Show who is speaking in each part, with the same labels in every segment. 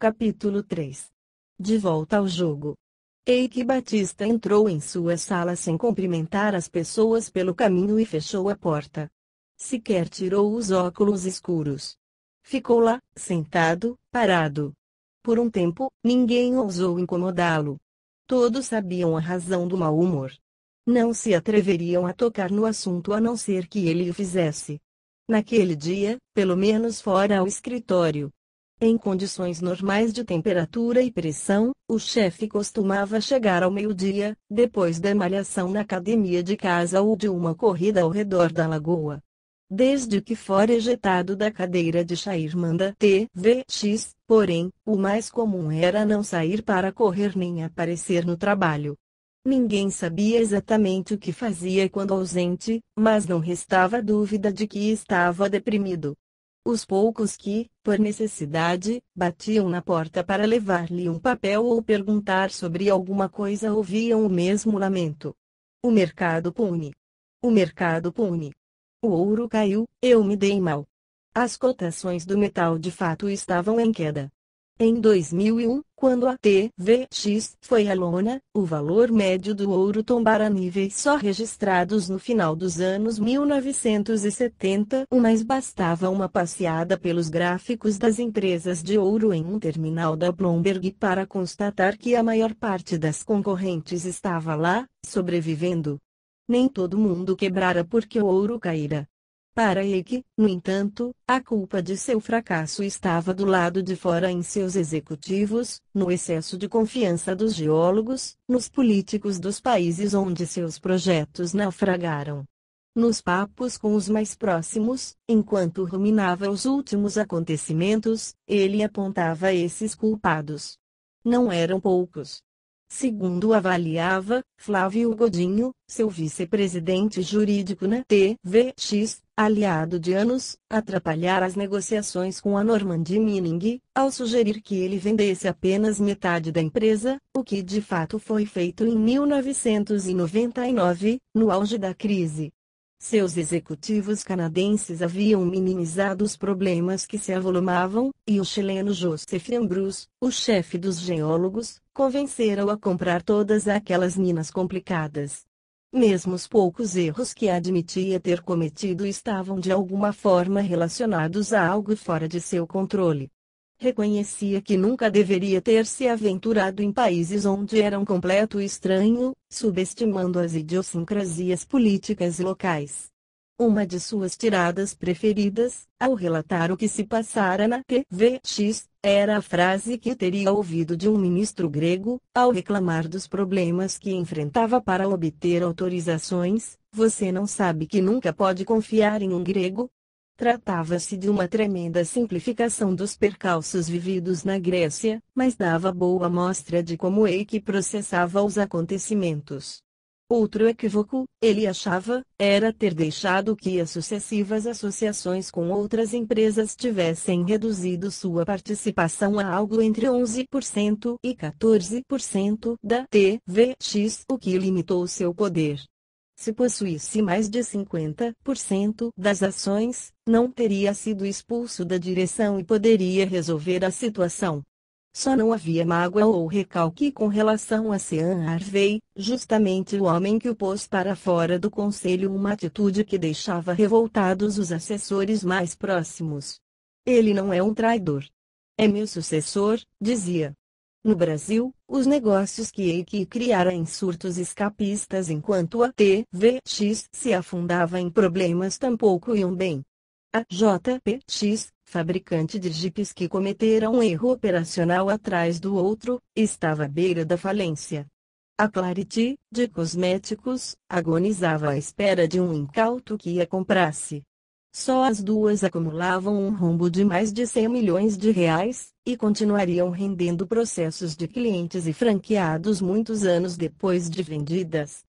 Speaker 1: Capítulo 3. De volta ao jogo. Eike Batista entrou em sua sala sem cumprimentar as pessoas pelo caminho e fechou a porta. Sequer tirou os óculos escuros. Ficou lá, sentado, parado. Por um tempo, ninguém ousou incomodá-lo. Todos sabiam a razão do mau humor. Não se atreveriam a tocar no assunto a não ser que ele o fizesse. Naquele dia, pelo menos fora ao escritório. Em condições normais de temperatura e pressão, o chefe costumava chegar ao meio-dia, depois da malhação na academia de casa ou de uma corrida ao redor da lagoa. Desde que fora ejetado da cadeira de chairman da TVX, porém, o mais comum era não sair para correr nem aparecer no trabalho. Ninguém sabia exatamente o que fazia quando ausente, mas não restava dúvida de que estava deprimido. Os poucos que, por necessidade, batiam na porta para levar-lhe um papel ou perguntar sobre alguma coisa ouviam o mesmo lamento. O mercado pune. O mercado pune. O ouro caiu, eu me dei mal. As cotações do metal de fato estavam em queda. Em 2001, quando a TVX foi à lona, o valor médio do ouro tombara a níveis só registrados no final dos anos 1970, mas bastava uma passeada pelos gráficos das empresas de ouro em um terminal da Bloomberg para constatar que a maior parte das concorrentes estava lá, sobrevivendo. Nem todo mundo quebrara porque o ouro caíra. Para Eike, no entanto, a culpa de seu fracasso estava do lado de fora em seus executivos, no excesso de confiança dos geólogos, nos políticos dos países onde seus projetos naufragaram. Nos papos com os mais próximos, enquanto ruminava os últimos acontecimentos, ele apontava esses culpados. Não eram poucos. Segundo avaliava, Flávio Godinho, seu vice-presidente jurídico na TVX, aliado de anos, atrapalhar as negociações com a Normandie Mining, ao sugerir que ele vendesse apenas metade da empresa, o que de fato foi feito em 1999, no auge da crise. Seus executivos canadenses haviam minimizado os problemas que se avolumavam, e o chileno Joseph Ambrus, o chefe dos geólogos, convenceram-o a comprar todas aquelas minas complicadas. Mesmo os poucos erros que admitia ter cometido estavam de alguma forma relacionados a algo fora de seu controle. Reconhecia que nunca deveria ter se aventurado em países onde era um completo estranho, subestimando as idiosincrasias políticas locais. Uma de suas tiradas preferidas, ao relatar o que se passara na TVX, era a frase que teria ouvido de um ministro grego, ao reclamar dos problemas que enfrentava para obter autorizações: "Você não sabe que nunca pode confiar em um grego?" Tratava-se de uma tremenda simplificação dos percalços vividos na Grécia, mas dava boa amostra de como Eike processava os acontecimentos. Outro equívoco, ele achava, era ter deixado que as sucessivas associações com outras empresas tivessem reduzido sua participação a algo entre 11% e 14% da TVX, o que limitou seu poder. Se possuísse mais de 50% das ações, não teria sido expulso da direção e poderia resolver a situação. Só não havia mágoa ou recalque com relação a Sean Harvey, justamente o homem que o pôs para fora do conselho, uma atitude que deixava revoltados os assessores mais próximos. "Ele não é um traidor. É meu sucessor", dizia. No Brasil, os negócios que Eike criara em surtos escapistas enquanto a TVX se afundava em problemas tampouco iam bem. A JPX, fabricante de jipes que cometera um erro operacional atrás do outro, estava à beira da falência. A Clarity, de cosméticos, agonizava à espera de um incauto que a comprasse. Só as duas acumulavam um rombo de mais de 100 milhões de reais, e continuariam rendendo processos de clientes e franqueados muitos anos depois de vendidas.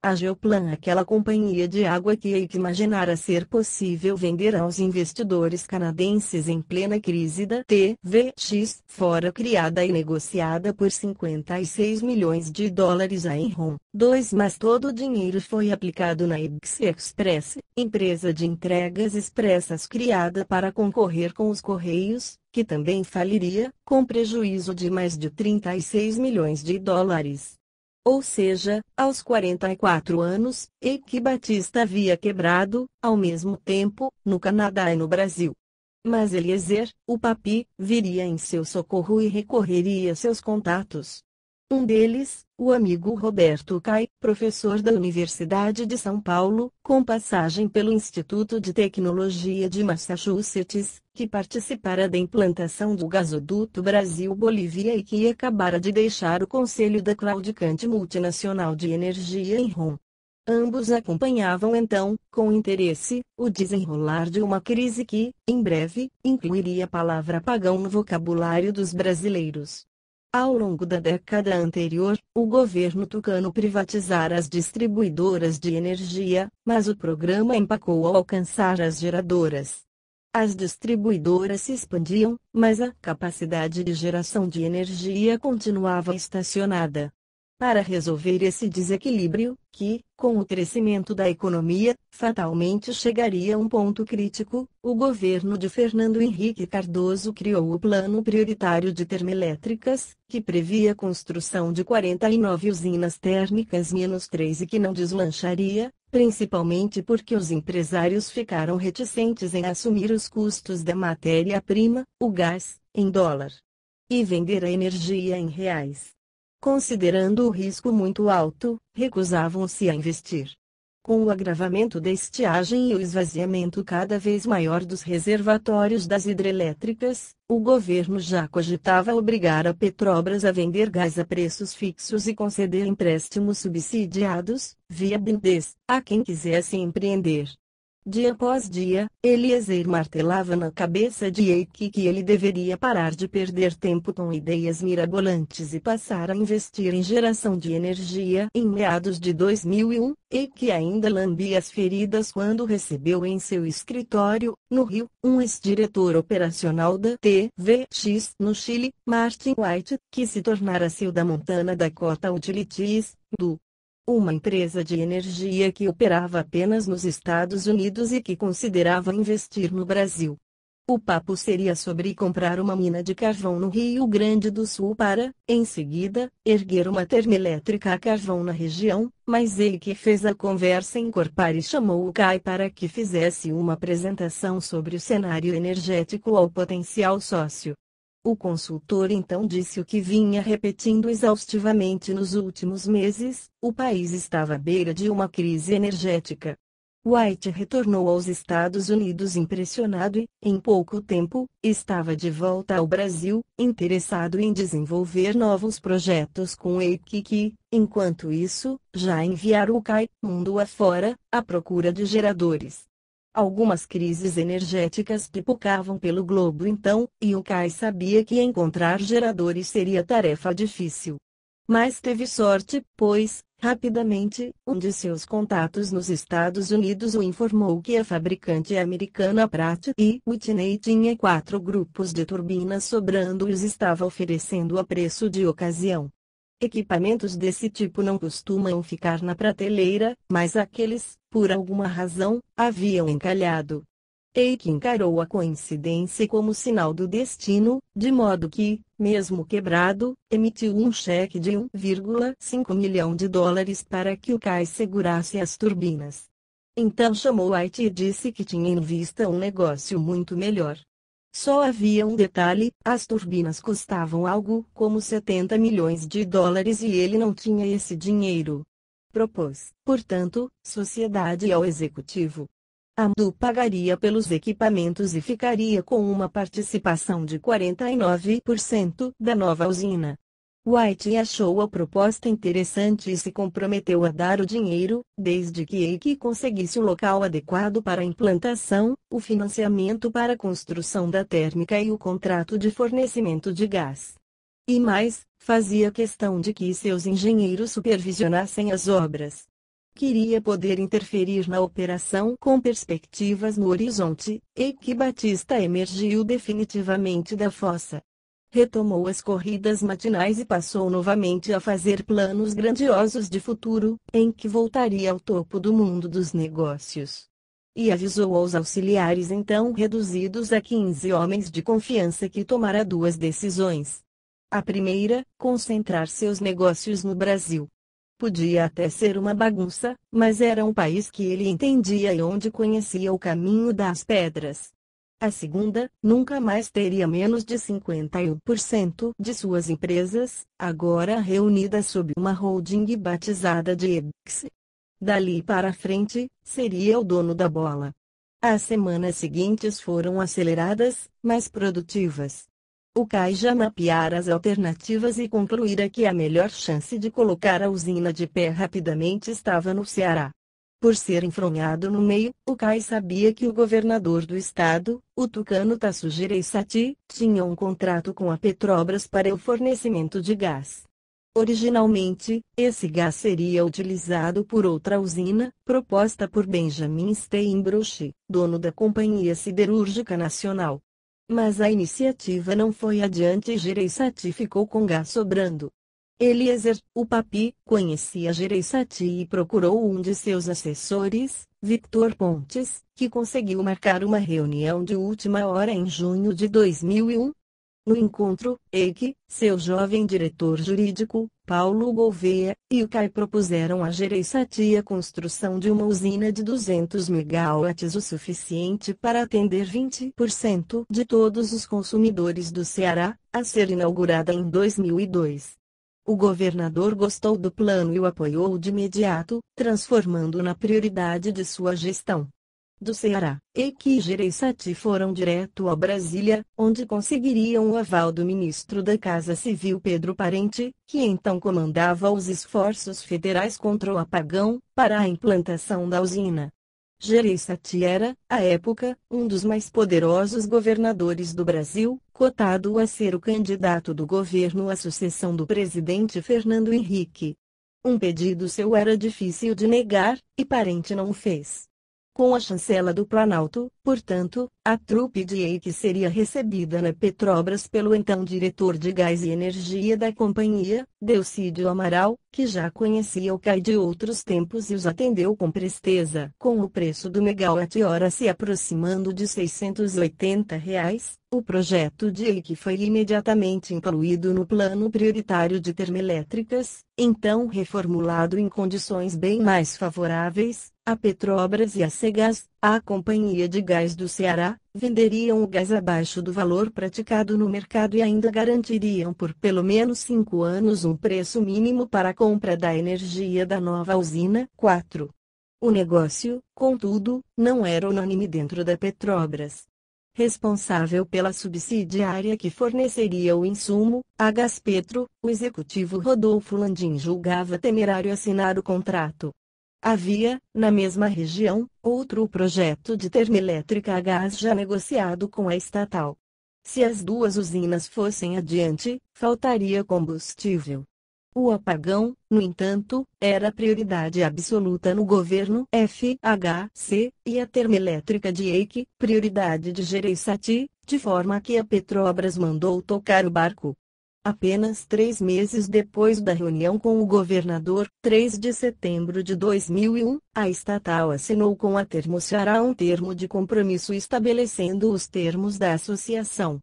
Speaker 1: A Geoplan, aquela companhia de água que Eike imaginara ser possível vender aos investidores canadenses em plena crise da TVX, fora criada e negociada por 56 milhões de dólares a Enron. 2. Mas todo o dinheiro foi aplicado na Exe Express, empresa de entregas expressas criada para concorrer com os Correios, que também faliria, com prejuízo de mais de 36 milhões de dólares. Ou seja, aos 44 anos, Eike Batista havia quebrado, ao mesmo tempo, no Canadá e no Brasil. Mas Eliezer, o papi, viria em seu socorro e recorreria a seus contatos. Um deles, o amigo Roberto Cai, professor da Universidade de São Paulo, com passagem pelo Instituto de Tecnologia de Massachusetts, que participara da implantação do gasoduto Brasil-Bolívia e que acabara de deixar o conselho da claudicante multinacional de energia Enron. Ambos acompanhavam então, com interesse, o desenrolar de uma crise que, em breve, incluiria a palavra apagão no vocabulário dos brasileiros. Ao longo da década anterior, o governo tucano privatizara as distribuidoras de energia, mas o programa empacou ao alcançar as geradoras. As distribuidoras se expandiam, mas a capacidade de geração de energia continuava estacionada. Para resolver esse desequilíbrio, que, com o crescimento da economia, fatalmente chegaria a um ponto crítico, o governo de Fernando Henrique Cardoso criou o Plano Prioritário de Termoelétricas, que previa a construção de 49 usinas térmicas -3 e que não deslancharia, principalmente porque os empresários ficaram reticentes em assumir os custos da matéria-prima, o gás, em dólar, e vender a energia em reais. Considerando o risco muito alto, recusavam-se a investir. Com o agravamento da estiagem e o esvaziamento cada vez maior dos reservatórios das hidrelétricas, o governo já cogitava obrigar a Petrobras a vender gás a preços fixos e conceder empréstimos subsidiados, via BNDES, a quem quisesse empreender. Dia após dia, Eliezer martelava na cabeça de Eike que ele deveria parar de perder tempo com ideias mirabolantes e passar a investir em geração de energia. Em meados de 2001, Eike ainda lambia as feridas quando recebeu em seu escritório, no Rio, um ex-diretor operacional da TVX no Chile, Martin White, que se tornara CEO da Montana Dakota Utilities, uma empresa de energia que operava apenas nos Estados Unidos e que considerava investir no Brasil. O papo seria sobre comprar uma mina de carvão no Rio Grande do Sul para, em seguida, erguer uma termoelétrica a carvão na região, mas Eike fez a conversa encorpar e chamou o Cai para que fizesse uma apresentação sobre o cenário energético ao potencial sócio. O consultor então disse o que vinha repetindo exaustivamente nos últimos meses: o país estava à beira de uma crise energética. White retornou aos Estados Unidos impressionado e, em pouco tempo, estava de volta ao Brasil, interessado em desenvolver novos projetos com Eike que, enquanto isso, já enviara o Cai, mundo afora, à procura de geradores. Algumas crises energéticas pipocavam pelo globo então, e o Cai sabia que encontrar geradores seria tarefa difícil. Mas teve sorte, pois, rapidamente, um de seus contatos nos Estados Unidos o informou que a fabricante americana Pratt & Whitney tinha 4 grupos de turbinas sobrando e os estava oferecendo a preço de ocasião. Equipamentos desse tipo não costumam ficar na prateleira, mas aqueles, por alguma razão, haviam encalhado. Eike encarou a coincidência como sinal do destino, de modo que, mesmo quebrado, emitiu um cheque de 1,5 milhão de dólares para que o Cai segurasse as turbinas. Então chamou White e disse que tinha em vista um negócio muito melhor. Só havia um detalhe: as turbinas custavam algo como 70 milhões de dólares e ele não tinha esse dinheiro. Propôs, portanto, sociedade ao executivo. A MDU pagaria pelos equipamentos e ficaria com uma participação de 49% da nova usina. White achou a proposta interessante e se comprometeu a dar o dinheiro, desde que Eike conseguisse o local adequado para a implantação, o financiamento para a construção da térmica e o contrato de fornecimento de gás. E mais, fazia questão de que seus engenheiros supervisionassem as obras. queria poder interferir na operação com perspectivas no horizonte, Eike Batista emergiu definitivamente da fossa. Retomou as corridas matinais e passou novamente a fazer planos grandiosos de futuro, em que voltaria ao topo do mundo dos negócios. E avisou aos auxiliares então reduzidos a 15 homens de confiança que tomara duas decisões. A primeira, concentrar seus negócios no Brasil. Podia até ser uma bagunça, mas era um país que ele entendia e onde conhecia o caminho das pedras. A segunda, nunca mais teria menos de 51% de suas empresas, agora reunidas sob uma holding batizada de EBX. Dali para frente, seria o dono da bola. As semanas seguintes foram aceleradas, mas produtivas. O CAI já mapeara as alternativas e concluíra que a melhor chance de colocar a usina de pé rapidamente estava no Ceará. Por ser enfronhado no meio, o CAI sabia que o governador do estado, o tucano Tasso Gereissati, tinha um contrato com a Petrobras para o fornecimento de gás. Originalmente, esse gás seria utilizado por outra usina, proposta por Benjamin Steinbruch, dono da Companhia Siderúrgica Nacional. Mas a iniciativa não foi adiante e Gereissati ficou com gás sobrando. Eliezer, o Papi, conhecia Gereissati e procurou um de seus assessores, Victor Pontes, que conseguiu marcar uma reunião de última hora em junho de 2001. No encontro, Eike, seu jovem diretor jurídico, Paulo Gouveia, e o CAI propuseram a Gereissati a construção de uma usina de 200 megawatts, o suficiente para atender 20% de todos os consumidores do Ceará, a ser inaugurada em 2002. O governador gostou do plano e o apoiou de imediato, transformando na prioridade de sua gestão. Do Ceará, Eike e Gereissati foram direto a Brasília, onde conseguiriam o aval do ministro da Casa Civil Pedro Parente, que então comandava os esforços federais contra o apagão, para a implantação da usina. Gereissati era, à época, um dos mais poderosos governadores do Brasil, cotado a ser o candidato do governo à sucessão do presidente Fernando Henrique. Um pedido seu era difícil de negar, e Parente não o fez. Com a chancela do Planalto, portanto, a trupe de Eike seria recebida na Petrobras pelo então diretor de gás e energia da companhia, Delcídio Amaral, que já conhecia o CAI de outros tempos e os atendeu com presteza. Com o preço do megawatt-hora se aproximando de R$ 680, o projeto de Eike foi imediatamente incluído no plano prioritário de termoelétricas, então reformulado em condições bem mais favoráveis. A Petrobras e a Cegás, a Companhia de Gás do Ceará, venderiam o gás abaixo do valor praticado no mercado e ainda garantiriam por pelo menos 5 anos um preço mínimo para a compra da energia da nova usina. 4. O negócio, contudo, não era unânime dentro da Petrobras. Responsável pela subsidiária que forneceria o insumo, a Gaspetro, o executivo Rodolfo Landim julgava temerário assinar o contrato. Havia, na mesma região, outro projeto de termoelétrica a gás já negociado com a estatal. Se as duas usinas fossem adiante, faltaria combustível. O apagão, no entanto, era prioridade absoluta no governo FHC, e a termoelétrica de Eike, prioridade de Gereissati, de forma que a Petrobras mandou tocar o barco. Apenas 3 meses depois da reunião com o governador, 3 de setembro de 2001, a estatal assinou com a Termoceará um termo de compromisso estabelecendo os termos da associação.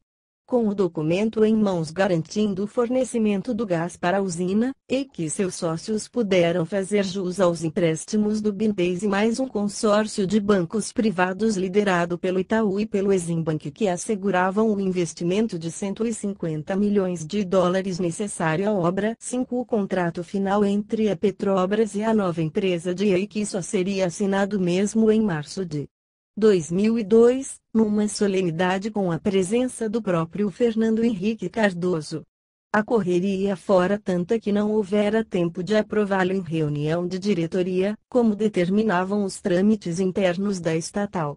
Speaker 1: Com o documento em mãos garantindo o fornecimento do gás para a usina, Eike e seus sócios puderam fazer jus aos empréstimos do BNDES e mais um consórcio de bancos privados liderado pelo Itaú e pelo Eximbank que asseguravam o investimento de $150 milhões necessário à obra. 5. O contrato final entre a Petrobras e a nova empresa de Eike só seria assinado mesmo em março de 2002, numa solenidade com a presença do próprio Fernando Henrique Cardoso. A correria fora tanta que não houvera tempo de aprová-lo em reunião de diretoria, como determinavam os trâmites internos da estatal.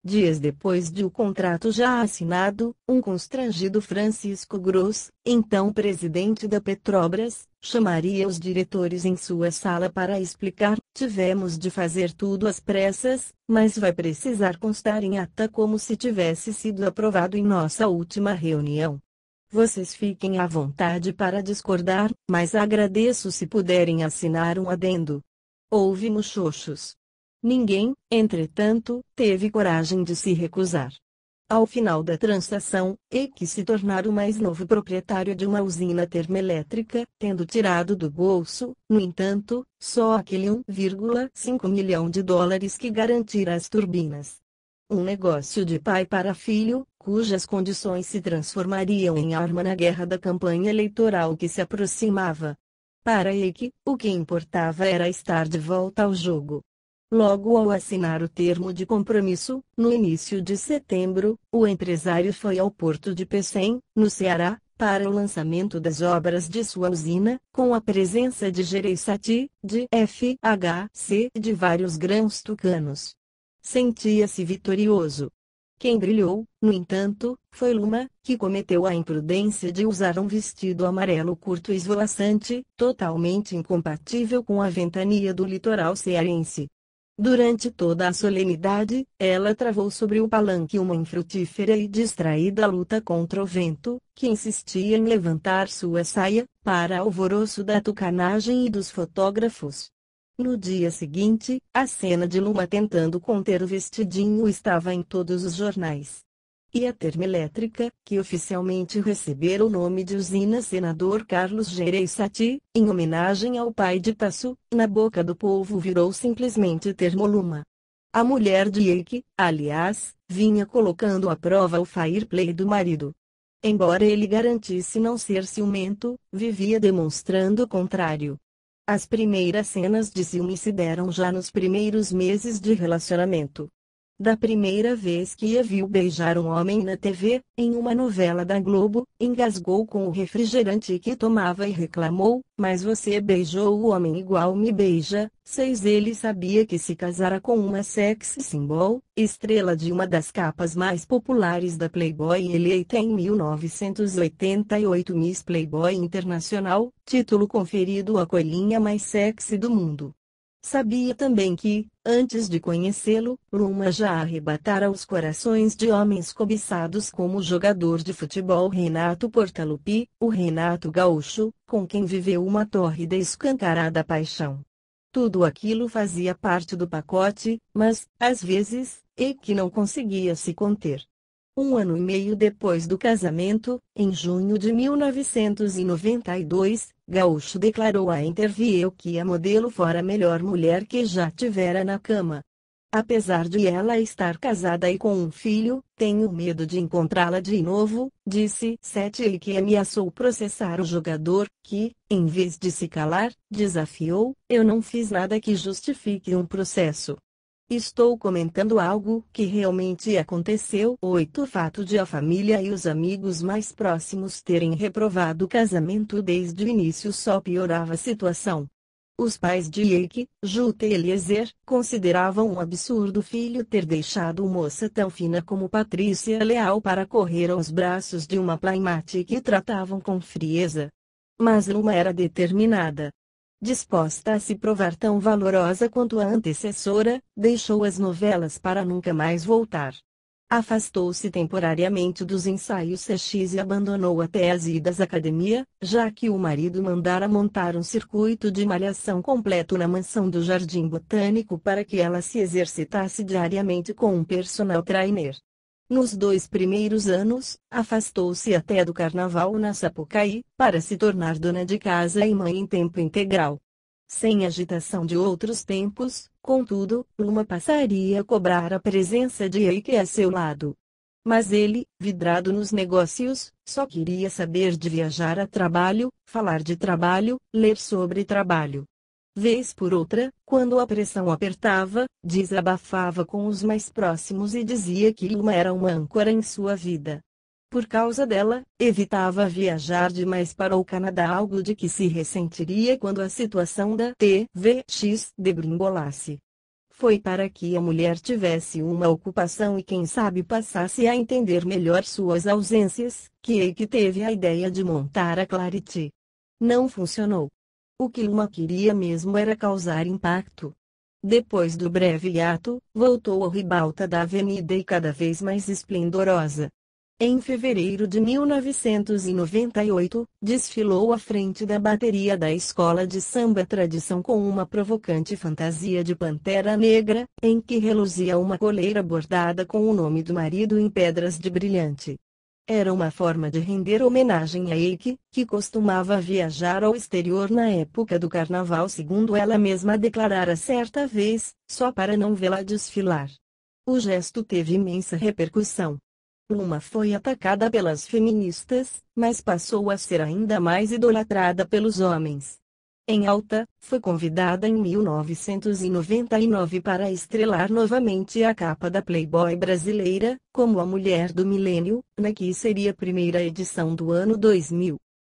Speaker 1: Dias depois de o contrato já assinado, um constrangido Francisco Gross, então presidente da Petrobras, chamaria os diretores em sua sala para explicar Tivemos de fazer tudo às pressas, mas vai precisar constar em ata como se tivesse sido aprovado em nossa última reunião. Vocês fiquem à vontade para discordar, mas agradeço se puderem assinar um adendo. Houve muxoxos. Ninguém, entretanto, teve coragem de se recusar. Ao final da transação, Eike se tornara o mais novo proprietário de uma usina termoelétrica, tendo tirado do bolso, no entanto, só aquele 1,5 milhão de dólares que garantira as turbinas. Um negócio de pai para filho, cujas condições se transformariam em arma na guerra da campanha eleitoral que se aproximava. Para Eike, o que importava era estar de volta ao jogo. Logo ao assinar o termo de compromisso, no início de setembro, o empresário foi ao porto de Pecém, no Ceará, para o lançamento das obras de sua usina, com a presença de Jereissati, de FHC e de vários grãos tucanos. Sentia-se vitorioso. Quem brilhou, no entanto, foi Luma, que cometeu a imprudência de usar um vestido amarelo curto e esvoaçante, totalmente incompatível com a ventania do litoral cearense. Durante toda a solenidade, ela travou sobre o palanque uma infrutífera e distraída luta contra o vento, que insistia em levantar sua saia, para alvoroço da tucanagem e dos fotógrafos. No dia seguinte, a cena de Luma tentando conter o vestidinho estava em todos os jornais. E a termoelétrica, que oficialmente recebera o nome de Usina Senador Carlos Jereissati, em homenagem ao pai de Tasso, na boca do povo virou simplesmente Termoluma. A mulher de Eike, aliás, vinha colocando à prova o fair play do marido. Embora ele garantisse não ser ciumento, vivia demonstrando o contrário. As primeiras cenas de ciúme se deram já nos primeiros meses de relacionamento. Da primeira vez que a viu beijar um homem na TV, em uma novela da Globo, engasgou com o refrigerante que tomava e reclamou: "Mas você beijou o homem igual me beija." 6. Ele sabia que se casara com uma sex symbol, estrela de uma das capas mais populares da Playboy, eleita em 1988 Miss Playboy Internacional, título conferido à coelhinha mais sexy do mundo. Sabia também que, antes de conhecê-lo, Luma já arrebatara os corações de homens cobiçados como o jogador de futebol Renato Portaluppi, o Renato Gaúcho, com quem viveu uma tórrida e escancarada paixão. Tudo aquilo fazia parte do pacote, mas, às vezes, Eike não conseguia se conter. 1 ano e meio depois do casamento, em junho de 1992, Gaúcho declarou à Interview que a modelo fora a melhor mulher que já tivera na cama. Apesar de ela estar casada e com um filho, tenho medo de encontrá-la de novo, disse Sete, e que ameaçou processar o jogador, que, em vez de se calar, desafiou: "Eu não fiz nada que justifique um processo. Estou comentando algo que realmente aconteceu." 8. O fato de a família e os amigos mais próximos terem reprovado o casamento desde o início só piorava a situação. Os pais de Eike, Juta e Eliezer, consideravam um absurdo o filho ter deixado uma moça tão fina como Patrícia Leal para correr aos braços de uma playmate que tratavam com frieza. Mas Luma era determinada. Disposta a se provar tão valorosa quanto a antecessora, deixou as novelas para nunca mais voltar. Afastou-se temporariamente dos ensaios CX e abandonou até as idas à academia, já que o marido mandara montar um circuito de malhação completo na mansão do Jardim Botânico para que ela se exercitasse diariamente com um personal trainer. Nos 2 primeiros anos, afastou-se até do carnaval na Sapucaí, para se tornar dona de casa e mãe em tempo integral. Sem agitação de outros tempos, contudo, Luma passaria a cobrar a presença de Eike a seu lado. Mas ele, vidrado nos negócios, só queria saber de viajar a trabalho, falar de trabalho, ler sobre trabalho. Vez por outra, quando a pressão apertava, desabafava com os mais próximos e dizia que Luma era uma âncora em sua vida. Por causa dela, evitava viajar demais para o Canadá, algo de que se ressentiria quando a situação da TVX degringolasse. Foi para que a mulher tivesse uma ocupação e quem sabe passasse a entender melhor suas ausências, que Eike teve a ideia de montar a Clarity. Não funcionou. O que Luma queria mesmo era causar impacto. Depois do breve hiato, voltou ao ribalta da avenida e cada vez mais esplendorosa. Em fevereiro de 1998, desfilou à frente da bateria da escola de samba Tradição com uma provocante fantasia de pantera negra, em que reluzia uma coleira bordada com o nome do marido em pedras de brilhante. Era uma forma de render homenagem a Eike, que costumava viajar ao exterior na época do carnaval, segundo ela mesma declarara certa vez, só para não vê-la desfilar. O gesto teve imensa repercussão. Luma foi atacada pelas feministas, mas passou a ser ainda mais idolatrada pelos homens. Em alta, foi convidada em 1999 para estrelar novamente a capa da Playboy brasileira, como a Mulher do Milênio, na que seria a primeira edição do ano 2000.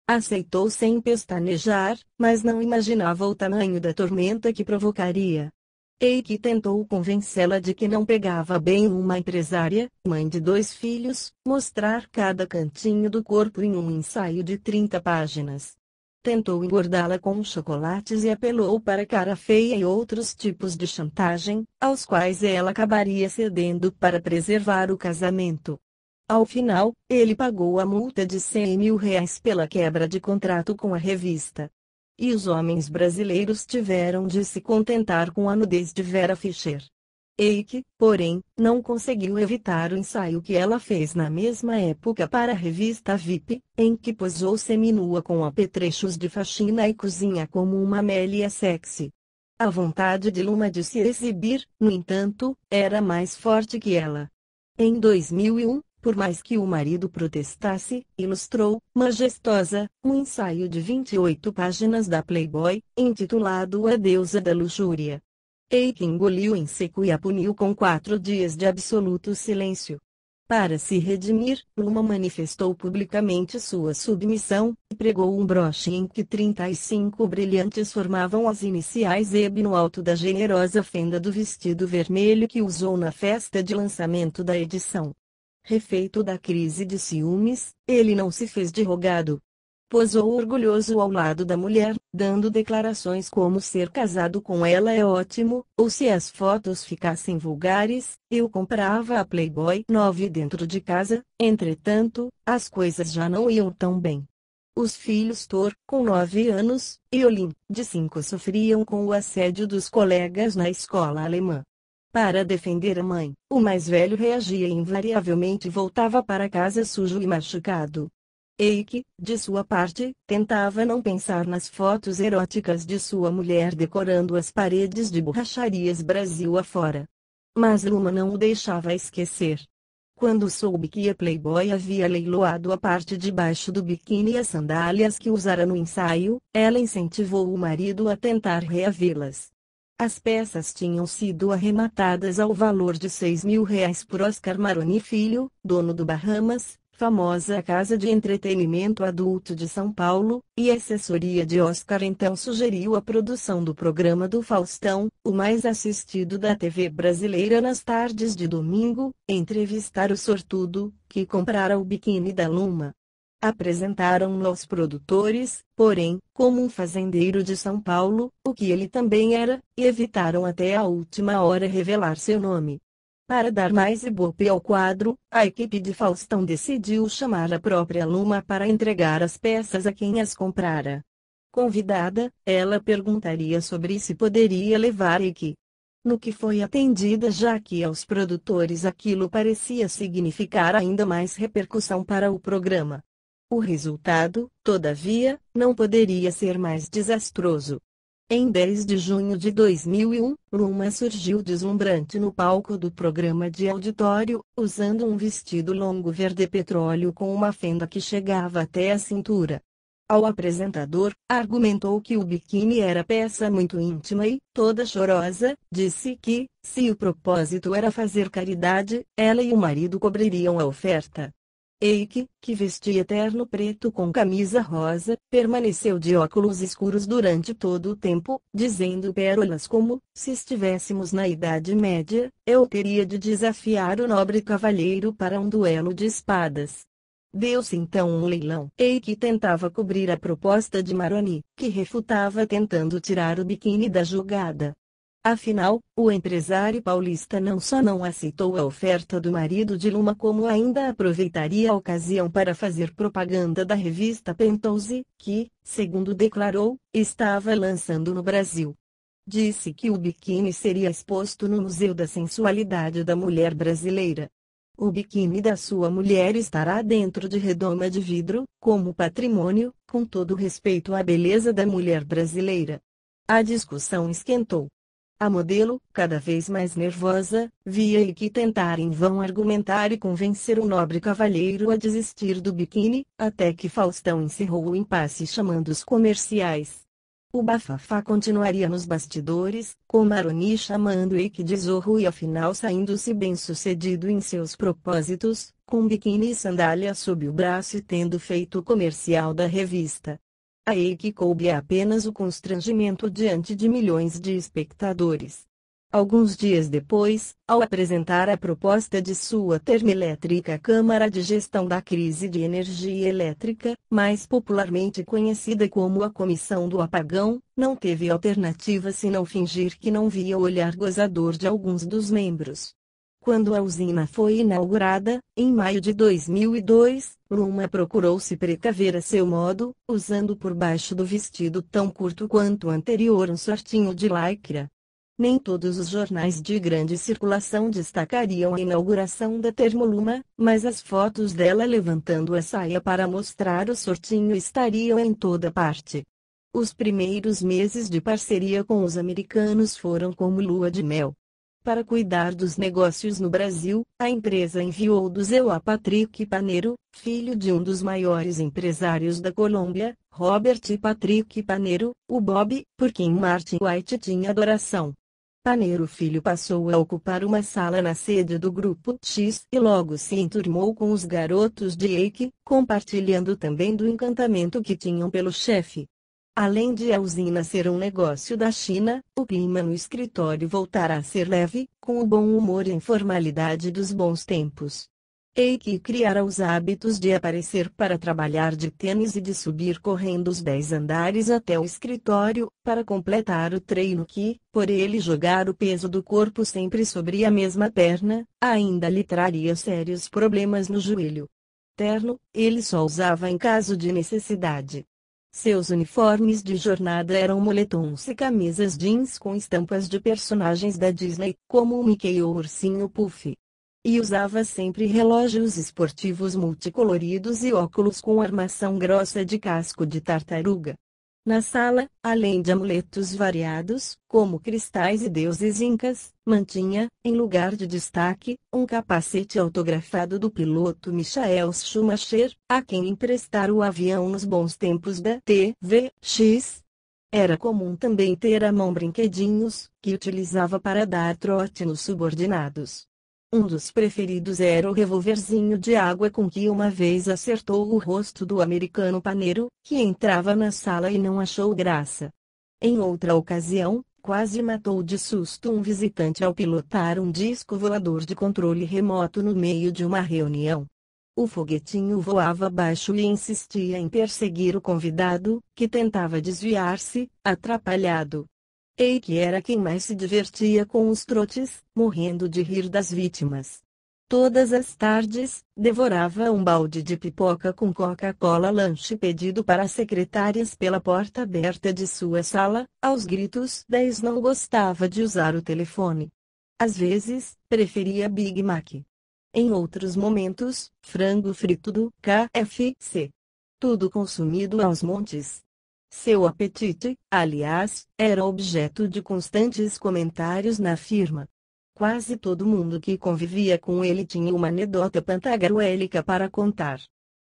Speaker 1: Aceitou sem pestanejar, mas não imaginava o tamanho da tormenta que provocaria. Eike tentou convencê-la de que não pegava bem uma empresária, mãe de 2 filhos, mostrar cada cantinho do corpo em um ensaio de 30 páginas. Tentou engordá-la com chocolates e apelou para cara feia e outros tipos de chantagem, aos quais ela acabaria cedendo para preservar o casamento. Ao final, ele pagou a multa de R$100 mil pela quebra de contrato com a revista. E os homens brasileiros tiveram de se contentar com a nudez de Vera Fischer. Eike, porém, não conseguiu evitar o ensaio que ela fez na mesma época para a revista VIP, em que posou seminua com apetrechos de faxina e cozinha como uma Amélia sexy. A vontade de Luma de se exibir, no entanto, era mais forte que ela. Em 2001, por mais que o marido protestasse, ilustrou, majestosa, um ensaio de 28 páginas da Playboy, intitulado A Deusa da Luxúria. Eike engoliu em seco e a puniu com 4 dias de absoluto silêncio. Para se redimir, Luma manifestou publicamente sua submissão, e pregou um broche em que 35 brilhantes formavam as iniciais EB no alto da generosa fenda do vestido vermelho que usou na festa de lançamento da edição. Refeito da crise de ciúmes, ele não se fez de rogado. Posou orgulhoso ao lado da mulher, dando declarações como ser casado com ela é ótimo, ou se as fotos ficassem vulgares, eu comprava a Playboy 9 dentro de casa. Entretanto, as coisas já não iam tão bem. Os filhos Thor, com 9 anos, e Olin, de 5, sofriam com o assédio dos colegas na escola alemã. Para defender a mãe, o mais velho reagia invariavelmente e voltava para casa sujo e machucado. Eike, de sua parte, tentava não pensar nas fotos eróticas de sua mulher decorando as paredes de borracharias Brasil afora. Mas Luma não o deixava esquecer. Quando soube que a Playboy havia leiloado a parte de baixo do biquíni e as sandálias que usara no ensaio, ela incentivou o marido a tentar reavê-las. As peças tinham sido arrematadas ao valor de R$6 mil por Oscar Maroni Filho, dono do Bahamas, famosa casa de entretenimento adulto de São Paulo, e a assessoria de Oscar então sugeriu a produção do programa do Faustão, o mais assistido da TV brasileira nas tardes de domingo, entrevistar o sortudo, que comprara o biquíni da Luma. Apresentaram-no aos produtores, porém, como um fazendeiro de São Paulo, o que ele também era, e evitaram até a última hora revelar seu nome. Para dar mais ibope ao quadro, a equipe de Faustão decidiu chamar a própria Luma para entregar as peças a quem as comprara. Convidada, ela perguntaria sobre se poderia levar Eike. No que foi atendida, já que aos produtores aquilo parecia significar ainda mais repercussão para o programa. O resultado, todavia, não poderia ser mais desastroso. Em 10 de junho de 2001, Luma surgiu deslumbrante no palco do programa de auditório, usando um vestido longo verde petróleo com uma fenda que chegava até a cintura. Ao apresentador, argumentou que o biquíni era peça muito íntima e, toda chorosa, disse que, se o propósito era fazer caridade, ela e o marido cobririam a oferta. Eike, que vestia terno preto com camisa rosa, permaneceu de óculos escuros durante todo o tempo, dizendo pérolas como, se estivéssemos na Idade Média, eu teria de desafiar o nobre cavalheiro para um duelo de espadas. Deu-se então um leilão. Eike tentava cobrir a proposta de Maroni, que refutava tentando tirar o biquíni da jogada. Afinal, o empresário paulista não só não aceitou a oferta do marido de Luma, como ainda aproveitaria a ocasião para fazer propaganda da revista Penthouse, que, segundo declarou, estava lançando no Brasil. Disse que o biquíni seria exposto no Museu da Sensualidade da Mulher Brasileira. O biquíni da sua mulher estará dentro de redoma de vidro, como patrimônio, com todo respeito à beleza da mulher brasileira. A discussão esquentou. A modelo, cada vez mais nervosa, via Eike tentar em vão argumentar e convencer o nobre cavalheiro a desistir do biquíni, até que Faustão encerrou o impasse chamando os comerciais. O bafafá continuaria nos bastidores, com Maroni chamando Eike de zorro e afinal saindo-se bem-sucedido em seus propósitos, com biquíni e sandália sob o braço e tendo feito o comercial da revista. A Eike coube apenas o constrangimento diante de milhões de espectadores. Alguns dias depois, ao apresentar a proposta de sua termoelétrica à Câmara de Gestão da Crise de Energia Elétrica, mais popularmente conhecida como a Comissão do Apagão, não teve alternativa senão fingir que não via o olhar gozador de alguns dos membros. Quando a usina foi inaugurada, em maio de 2002, Luma procurou se precaver a seu modo, usando por baixo do vestido tão curto quanto o anterior um shortinho de lycra. Nem todos os jornais de grande circulação destacariam a inauguração da Termoluma, mas as fotos dela levantando a saia para mostrar o shortinho estariam em toda parte. Os primeiros meses de parceria com os americanos foram como lua de mel. Para cuidar dos negócios no Brasil, a empresa enviou do Zeu a Patrick Paneiro, filho de um dos maiores empresários da Colômbia, Robert Patrick Paneiro, o Bob, por quem Martin White tinha adoração. Paneiro Filho passou a ocupar uma sala na sede do Grupo X e logo se enturmou com os garotos de Eike, compartilhando também do encantamento que tinham pelo chefe. Além de a usina ser um negócio da China, o clima no escritório voltara a ser leve, com o bom humor e informalidade dos bons tempos. Eike criara os hábitos de aparecer para trabalhar de tênis e de subir correndo os 10 andares até o escritório, para completar o treino que, por ele jogar o peso do corpo sempre sobre a mesma perna, ainda lhe traria sérios problemas no joelho. Terno, ele só usava em caso de necessidade. Seus uniformes de jornada eram moletons e camisas jeans com estampas de personagens da Disney, como o Mickey ou o Ursinho Puff. E usava sempre relógios esportivos multicoloridos e óculos com armação grossa de casco de tartaruga. Na sala, além de amuletos variados, como cristais e deuses incas, mantinha, em lugar de destaque, um capacete autografado do piloto Michael Schumacher, a quem emprestara o avião nos bons tempos da TVX. Era comum também ter à mão brinquedinhos, que utilizava para dar trote nos subordinados. Um dos preferidos era o revolverzinho de água com que uma vez acertou o rosto do americano Paneiro, que entrava na sala e não achou graça. Em outra ocasião, quase matou de susto um visitante ao pilotar um disco voador de controle remoto no meio de uma reunião. O foguetinho voava baixo e insistia em perseguir o convidado, que tentava desviar-se, atrapalhado. Eike era quem mais se divertia com os trotes, morrendo de rir das vítimas. Todas as tardes, devorava um balde de pipoca com Coca-Cola lanche pedido para as secretárias pela porta aberta de sua sala, aos gritos. 10 não gostava de usar o telefone. Às vezes, preferia Big Mac. Em outros momentos, frango frito do KFC. Tudo consumido aos montes. Seu apetite, aliás, era objeto de constantes comentários na firma. Quase todo mundo que convivia com ele tinha uma anedota pantagruélica para contar.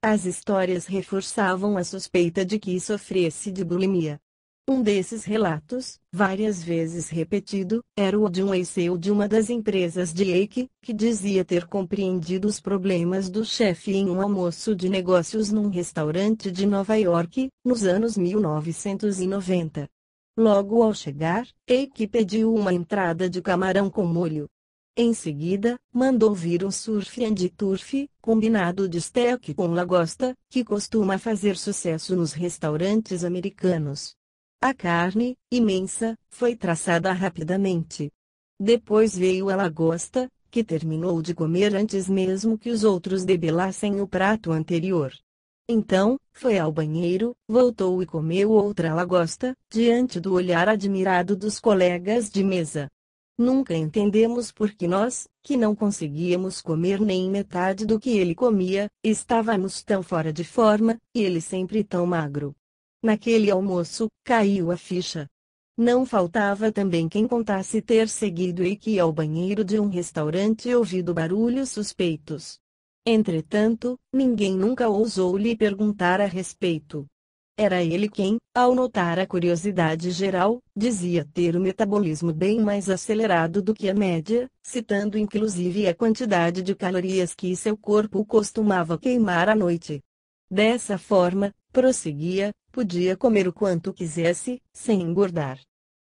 Speaker 1: As histórias reforçavam a suspeita de que sofresse de bulimia. Um desses relatos, várias vezes repetido, era o de um ex-CEO de uma das empresas de Eike, que dizia ter compreendido os problemas do chefe em um almoço de negócios num restaurante de Nova York, nos anos 1990. Logo ao chegar, Eike pediu uma entrada de camarão com molho. Em seguida, mandou vir um surf and turf, combinado de steak com lagosta, que costuma fazer sucesso nos restaurantes americanos. A carne, imensa, foi traçada rapidamente. Depois veio a lagosta, que terminou de comer antes mesmo que os outros debelassem o prato anterior. Então, foi ao banheiro, voltou e comeu outra lagosta, diante do olhar admirado dos colegas de mesa. Nunca entendemos por que nós, que não conseguíamos comer nem metade do que ele comia, estávamos tão fora de forma, e ele sempre tão magro. Naquele almoço, caiu a ficha. Não faltava também quem contasse ter seguido Eiki ao banheiro de um restaurante e ouvido barulhos suspeitos. Entretanto, ninguém nunca ousou lhe perguntar a respeito. Era ele quem, ao notar a curiosidade geral, dizia ter o metabolismo bem mais acelerado do que a média, citando inclusive a quantidade de calorias que seu corpo costumava queimar à noite. Dessa forma, prosseguia, podia comer o quanto quisesse, sem engordar.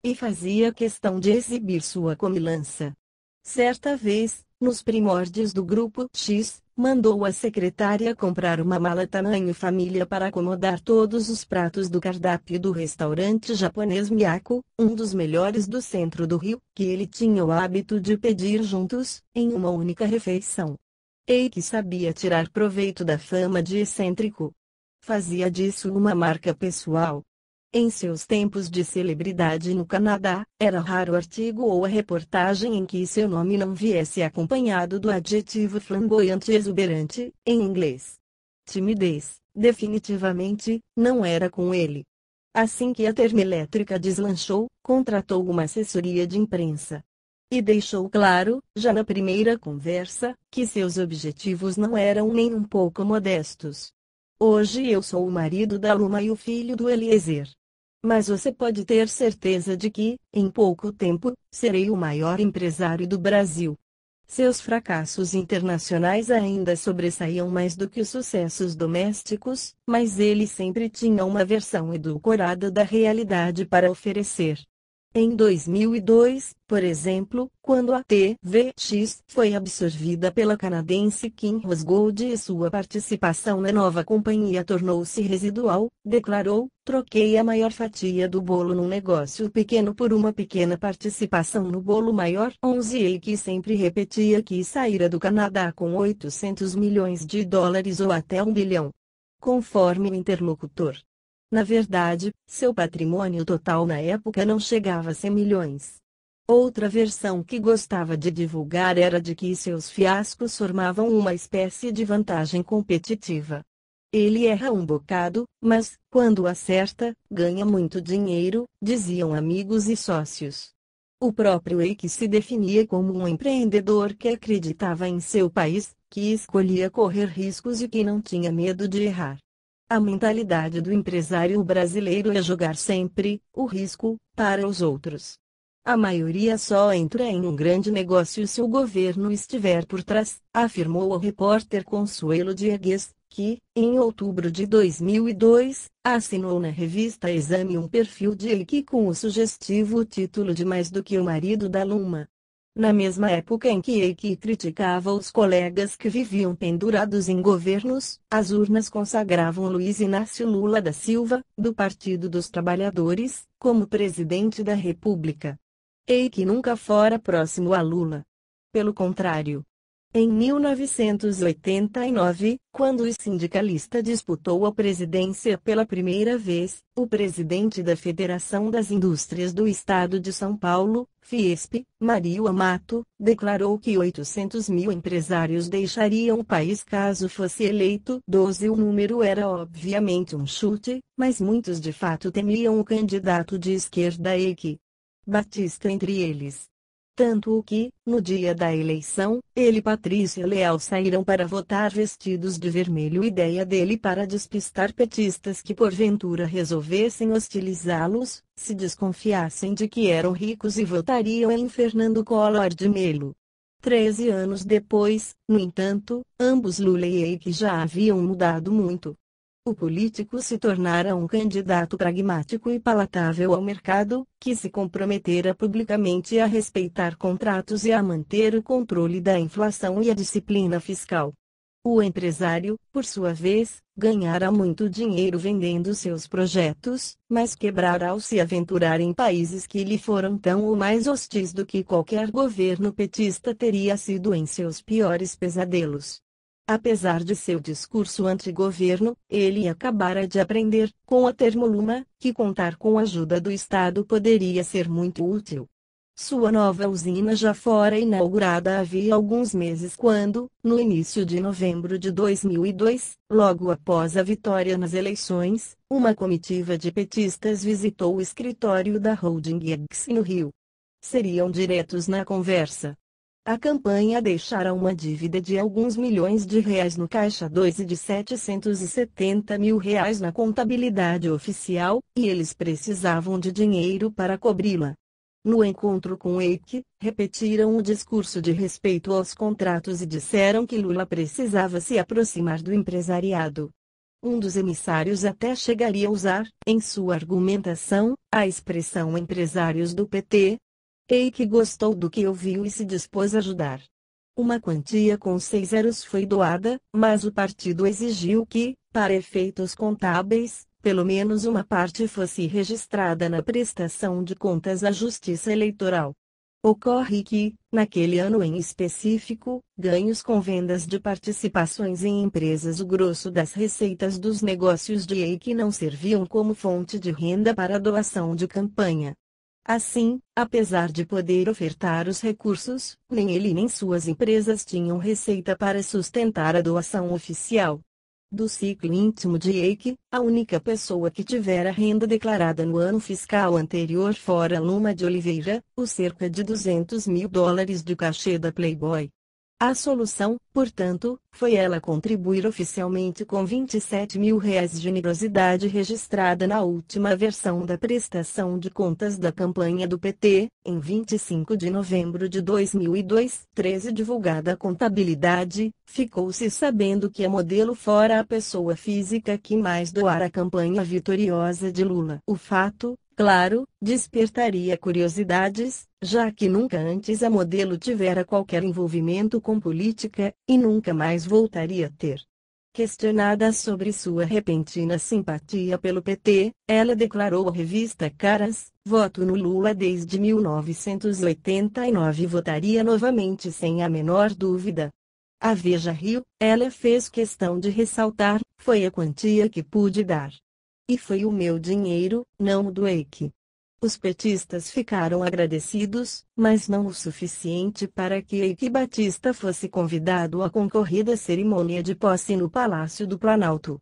Speaker 1: E fazia questão de exibir sua comilança. Certa vez, nos primórdios do Grupo X, mandou a secretária comprar uma mala tamanho família para acomodar todos os pratos do cardápio do restaurante japonês Miyako, um dos melhores do centro do Rio, que ele tinha o hábito de pedir juntos, em uma única refeição. Eiki sabia tirar proveito da fama de excêntrico. Fazia disso uma marca pessoal. Em seus tempos de celebridade no Canadá, era raro o artigo ou a reportagem em que seu nome não viesse acompanhado do adjetivo flamboyante e exuberante, em inglês. Timidez, definitivamente, não era com ele. Assim que a termoelétrica deslanchou, contratou uma assessoria de imprensa. E deixou claro, já na primeira conversa, que seus objetivos não eram nem um pouco modestos. Hoje eu sou o marido da Luma e o filho do Eliezer. Mas você pode ter certeza de que, em pouco tempo, serei o maior empresário do Brasil. Seus fracassos internacionais ainda sobressaíam mais do que os sucessos domésticos, mas ele sempre tinha uma versão edulcorada da realidade para oferecer. Em 2002, por exemplo, quando a TVX foi absorvida pela canadense Kinross Gold e sua participação na nova companhia tornou-se residual, declarou: "Troquei a maior fatia do bolo num negócio pequeno por uma pequena participação no bolo maior." 11 Eiki sempre repetia que saíra do Canadá com 800 milhões de dólares ou até 1 bilhão. Conforme o interlocutor. Na verdade, seu patrimônio total na época não chegava a 100 milhões. Outra versão que gostava de divulgar era de que seus fiascos formavam uma espécie de vantagem competitiva. Ele erra um bocado, mas, quando acerta, ganha muito dinheiro, diziam amigos e sócios. O próprio Eiki se definia como um empreendedor que acreditava em seu país, que escolhia correr riscos e que não tinha medo de errar. A mentalidade do empresário brasileiro é jogar sempre o risco para os outros. A maioria só entra em um grande negócio se o governo estiver por trás, afirmou o repórter Consuelo Diegues, que, em outubro de 2002, assinou na revista Exame um perfil de Eiki com o sugestivo título de Mais do que o marido da Luma. Na mesma época em que Eiki criticava os colegas que viviam pendurados em governos, as urnas consagravam Luiz Inácio Lula da Silva, do Partido dos Trabalhadores, como presidente da República. Eiki nunca fora próximo a Lula. Pelo contrário. Em 1989, quando o sindicalista disputou a presidência pela primeira vez, o presidente da Federação das Indústrias do Estado de São Paulo, Fiesp, Mário Amato, declarou que 800 mil empresários deixariam o país caso fosse eleito. 12 O número era obviamente um chute, mas muitos de fato temiam o candidato de esquerda Eiki Batista entre eles. Tanto que, no dia da eleição, ele e Patrícia Leal saíram para votar vestidos de vermelho, ideia dele para despistar petistas que porventura resolvessem hostilizá-los, se desconfiassem de que eram ricos e votariam em Fernando Collor de Mello. 13 anos depois, no entanto, ambos Lula e Eiki já haviam mudado muito. O político se tornara um candidato pragmático e palatável ao mercado, que se comprometera publicamente a respeitar contratos e a manter o controle da inflação e a disciplina fiscal. O empresário, por sua vez, ganhará muito dinheiro vendendo seus projetos, mas quebrará ao se aventurar em países que lhe foram tão ou mais hostis do que qualquer governo petista teria sido em seus piores pesadelos. Apesar de seu discurso anti-governo, ele acabara de aprender, com a Termoluma, que contar com a ajuda do Estado poderia ser muito útil. Sua nova usina já fora inaugurada havia alguns meses quando, no início de novembro de 2002, logo após a vitória nas eleições, uma comitiva de petistas visitou o escritório da Holding X no Rio. Seriam diretos na conversa. A campanha deixara uma dívida de alguns milhões de reais no Caixa 2 e de 770 mil reais na contabilidade oficial, e eles precisavam de dinheiro para cobri-la. No encontro com Eike, repetiram o discurso de respeito aos contratos e disseram que Lula precisava se aproximar do empresariado. Um dos emissários até chegaria a usar, em sua argumentação, a expressão empresários do PT. Eike gostou do que ouviu e se dispôs a ajudar. Uma quantia com 6 zeros foi doada, mas o partido exigiu que, para efeitos contábeis, pelo menos uma parte fosse registrada na prestação de contas à Justiça Eleitoral. Ocorre que, naquele ano em específico, ganhos com vendas de participações em empresas, o grosso das receitas dos negócios de Eike não serviam como fonte de renda para a doação de campanha. Assim, apesar de poder ofertar os recursos, nem ele nem suas empresas tinham receita para sustentar a doação oficial. Do ciclo íntimo de Eike, a única pessoa que tivera renda declarada no ano fiscal anterior fora Luma de Oliveira, os cerca de $200 mil de cachê da Playboy. A solução, portanto, foi ela contribuir oficialmente com R$ 27 mil de generosidade registrada na última versão da prestação de contas da campanha do PT, em 25 de novembro de 2002. 13 Divulgada a contabilidade, ficou-se sabendo que a modelo fora a pessoa física que mais doara a campanha vitoriosa de Lula. O fato, claro, despertaria curiosidades, já que nunca antes a modelo tivera qualquer envolvimento com política, e nunca mais voltaria a ter. Questionada sobre sua repentina simpatia pelo PT, ela declarou à revista Caras: "Voto no Lula desde 1989 e votaria novamente sem a menor dúvida." A Veja Rio, ela fez questão de ressaltar: "Foi a quantia que pude dar. E foi o meu dinheiro, não o do Eike." Os petistas ficaram agradecidos, mas não o suficiente para que Eike Batista fosse convidado à concorrida cerimônia de posse no Palácio do Planalto.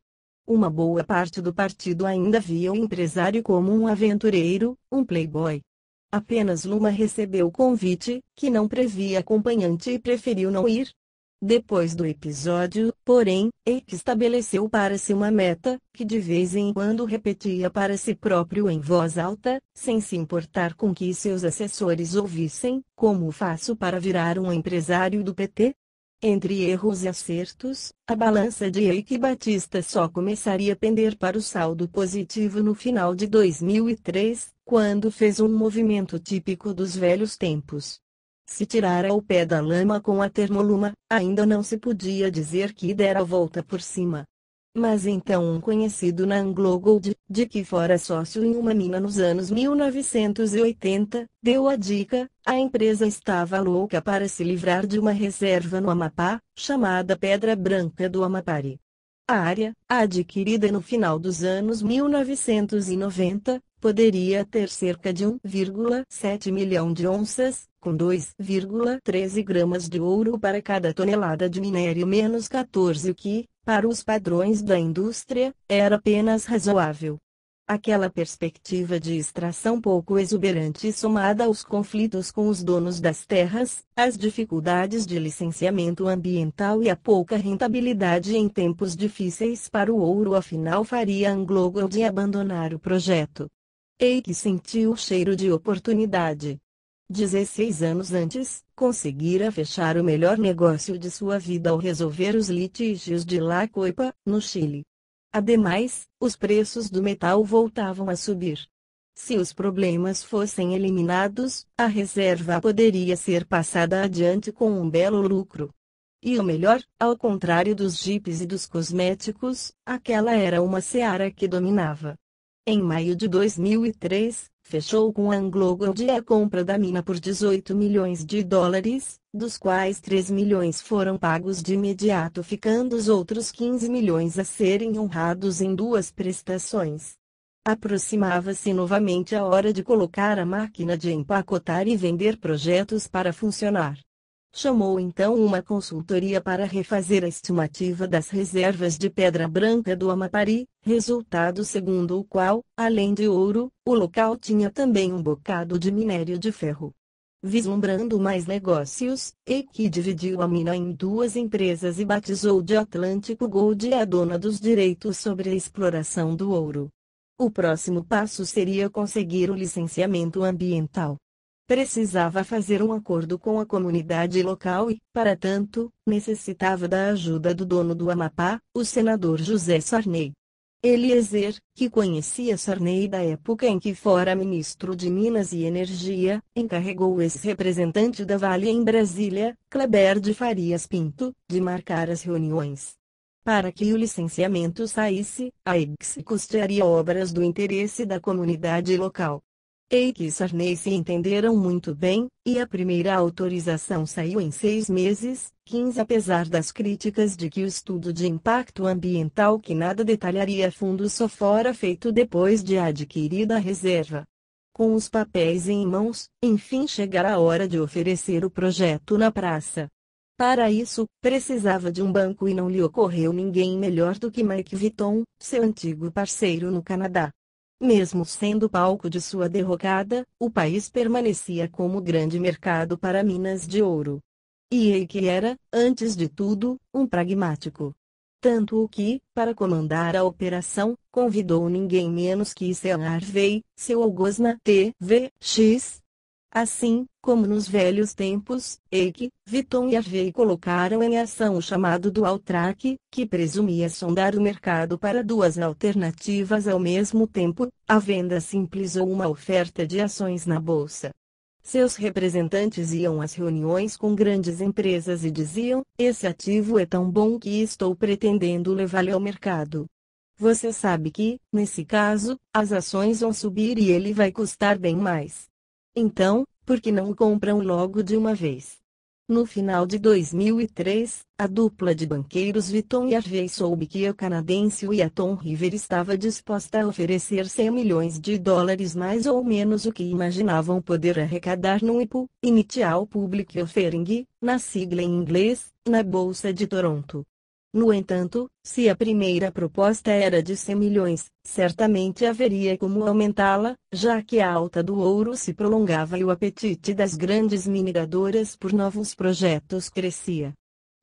Speaker 1: Uma boa parte do partido ainda via o empresário como um aventureiro, um playboy. Apenas Luma recebeu o convite, que não previa acompanhante, e preferiu não ir. Depois do episódio, porém, Eike estabeleceu para si uma meta, que de vez em quando repetia para si próprio em voz alta, sem se importar com que seus assessores ouvissem: "Como faço para virar um empresário do PT?" Entre erros e acertos, a balança de Eike Batista só começaria a pender para o saldo positivo no final de 2003, quando fez um movimento típico dos velhos tempos. Se tirara o pé da lama com a Termoluma, ainda não se podia dizer que dera a volta por cima. Mas então um conhecido na AngloGold, de que fora sócio em uma mina nos anos 1980, deu a dica: a empresa estava louca para se livrar de uma reserva no Amapá, chamada Pedra Branca do Amapari. A área, adquirida no final dos anos 1990, poderia ter cerca de 1,7 milhão de onças, com 2,13 gramas de ouro para cada tonelada de minério menos 14, o que, para os padrões da indústria, era apenas razoável. Aquela perspectiva de extração pouco exuberante, somada aos conflitos com os donos das terras, às dificuldades de licenciamento ambiental e a pouca rentabilidade em tempos difíceis para o ouro, afinal faria a AngloGold abandonar o projeto. Eike sentiu o cheiro de oportunidade. 16 anos antes, conseguira fechar o melhor negócio de sua vida ao resolver os litígios de La Coipa, no Chile. Ademais, os preços do metal voltavam a subir. Se os problemas fossem eliminados, a reserva poderia ser passada adiante com um belo lucro. E o melhor, ao contrário dos jipes e dos cosméticos, aquela era uma seara que dominava. Em maio de 2003, fechou com a AngloGold a compra da mina por 18 milhões de dólares, dos quais 3 milhões foram pagos de imediato, ficando os outros 15 milhões a serem honrados em 2 prestações. Aproximava-se novamente a hora de colocar a máquina de empacotar e vender projetos para funcionar. Chamou então uma consultoria para refazer a estimativa das reservas de pedra branca do Amapari, resultado segundo o qual, além de ouro, o local tinha também um bocado de minério de ferro. Vislumbrando mais negócios, EIC dividiu a mina em 2 empresas e batizou de Atlântico Gold a dona dos direitos sobre a exploração do ouro. O próximo passo seria conseguir o licenciamento ambiental. Precisava fazer um acordo com a comunidade local e, para tanto, necessitava da ajuda do dono do Amapá, o senador José Sarney. Eliezer, que conhecia Sarney da época em que fora ministro de Minas e Energia, encarregou o ex-representante da Vale em Brasília, Kleber de Farias Pinto, de marcar as reuniões. Para que o licenciamento saísse, a EIC custearia obras do interesse da comunidade local. EIC e Sarney se entenderam muito bem, e a primeira autorização saiu em 6 meses, 15 apesar das críticas de que o estudo de impacto ambiental que nada detalharia a fundo só fora feito depois de adquirida a reserva. Com os papéis em mãos, enfim chegara a hora de oferecer o projeto na praça. Para isso, precisava de um banco e não lhe ocorreu ninguém melhor do que Mike Vitton, seu antigo parceiro no Canadá. Mesmo sendo palco de sua derrocada, o país permanecia como grande mercado para minas de ouro. E EIC era, antes de tudo, um pragmático. Tanto o que, para comandar a operação, convidou ninguém menos que Sean Harvey, seu algoz na TVX. Assim, como nos velhos tempos, EIC, Vitton e Harvey colocaram em ação o chamado Dual Track, que presumia sondar o mercado para 2 alternativas ao mesmo tempo, a venda simples ou uma oferta de ações na bolsa. Seus representantes iam às reuniões com grandes empresas e diziam: esse ativo é tão bom que estou pretendendo levá-lo ao mercado. Você sabe que, nesse caso, as ações vão subir e ele vai custar bem mais. Então, por que não o compram logo de uma vez? No final de 2003, a dupla de banqueiros Vitton e Harvey soube que o canadense Wheaton River estava disposta a oferecer 100 milhões de dólares mais ou menos o que imaginavam poder arrecadar no IPO, Initial Public Offering, na sigla em inglês, na Bolsa de Toronto. No entanto, se a primeira proposta era de 100 milhões, certamente haveria como aumentá-la, já que a alta do ouro se prolongava e o apetite das grandes mineradoras por novos projetos crescia.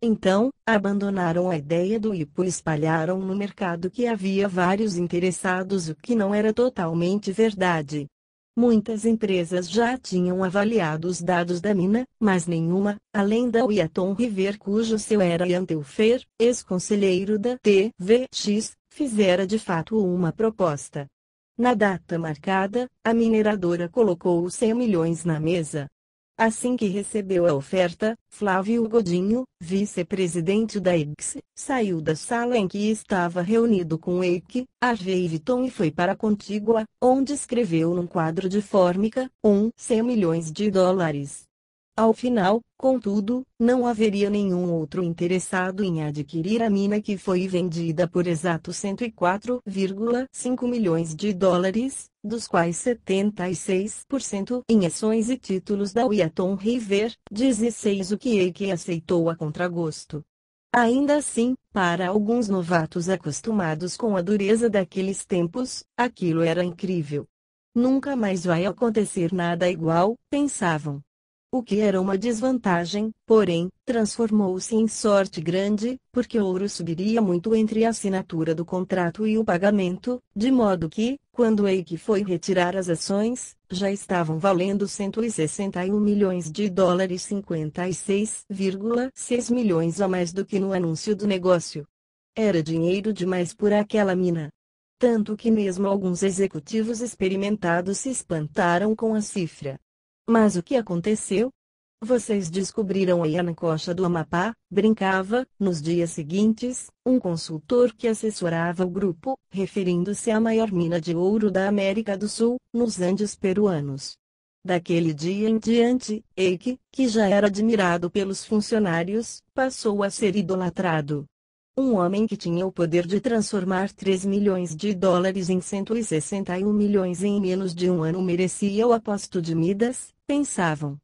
Speaker 1: Então, abandonaram a ideia do IPO e espalharam no mercado que havia vários interessados, o que não era totalmente verdade. Muitas empresas já tinham avaliado os dados da mina, mas nenhuma, além da Wheaton River, cujo CEO era Ian Telfer, ex-conselheiro da TVX, fizera de fato uma proposta. Na data marcada, a mineradora colocou os 100 milhões na mesa. Assim que recebeu a oferta, Flávio Godinho, vice-presidente da EIC, saiu da sala em que estava reunido com EIC, Harvey e Vitton e foi para a contígua, onde escreveu num quadro de fórmica, 100 milhões de dólares. Ao final, contudo, não haveria nenhum outro interessado em adquirir a mina que foi vendida por exato 104,5 milhões de dólares, dos quais 76% em ações e títulos da Wheaton River, 16% o que EIC aceitou a contragosto. Ainda assim, para alguns novatos acostumados com a dureza daqueles tempos, aquilo era incrível. Nunca mais vai acontecer nada igual, pensavam. O que era uma desvantagem, porém, transformou-se em sorte grande, porque o ouro subiria muito entre a assinatura do contrato e o pagamento, de modo que, quando EIC foi retirar as ações, já estavam valendo 161 milhões de dólares, 56,6 milhões a mais do que no anúncio do negócio. Era dinheiro demais por aquela mina. Tanto que mesmo alguns executivos experimentados se espantaram com a cifra. Mas o que aconteceu? Vocês descobriram aí na coxa do Amapá, brincava, nos dias seguintes, um consultor que assessorava o grupo, referindo-se à maior mina de ouro da América do Sul, nos Andes peruanos. Daquele dia em diante, Eike, que já era admirado pelos funcionários, passou a ser idolatrado. Um homem que tinha o poder de transformar 3 milhões de dólares em 161 milhões em menos de um ano merecia o aposto de Midas, pensavam.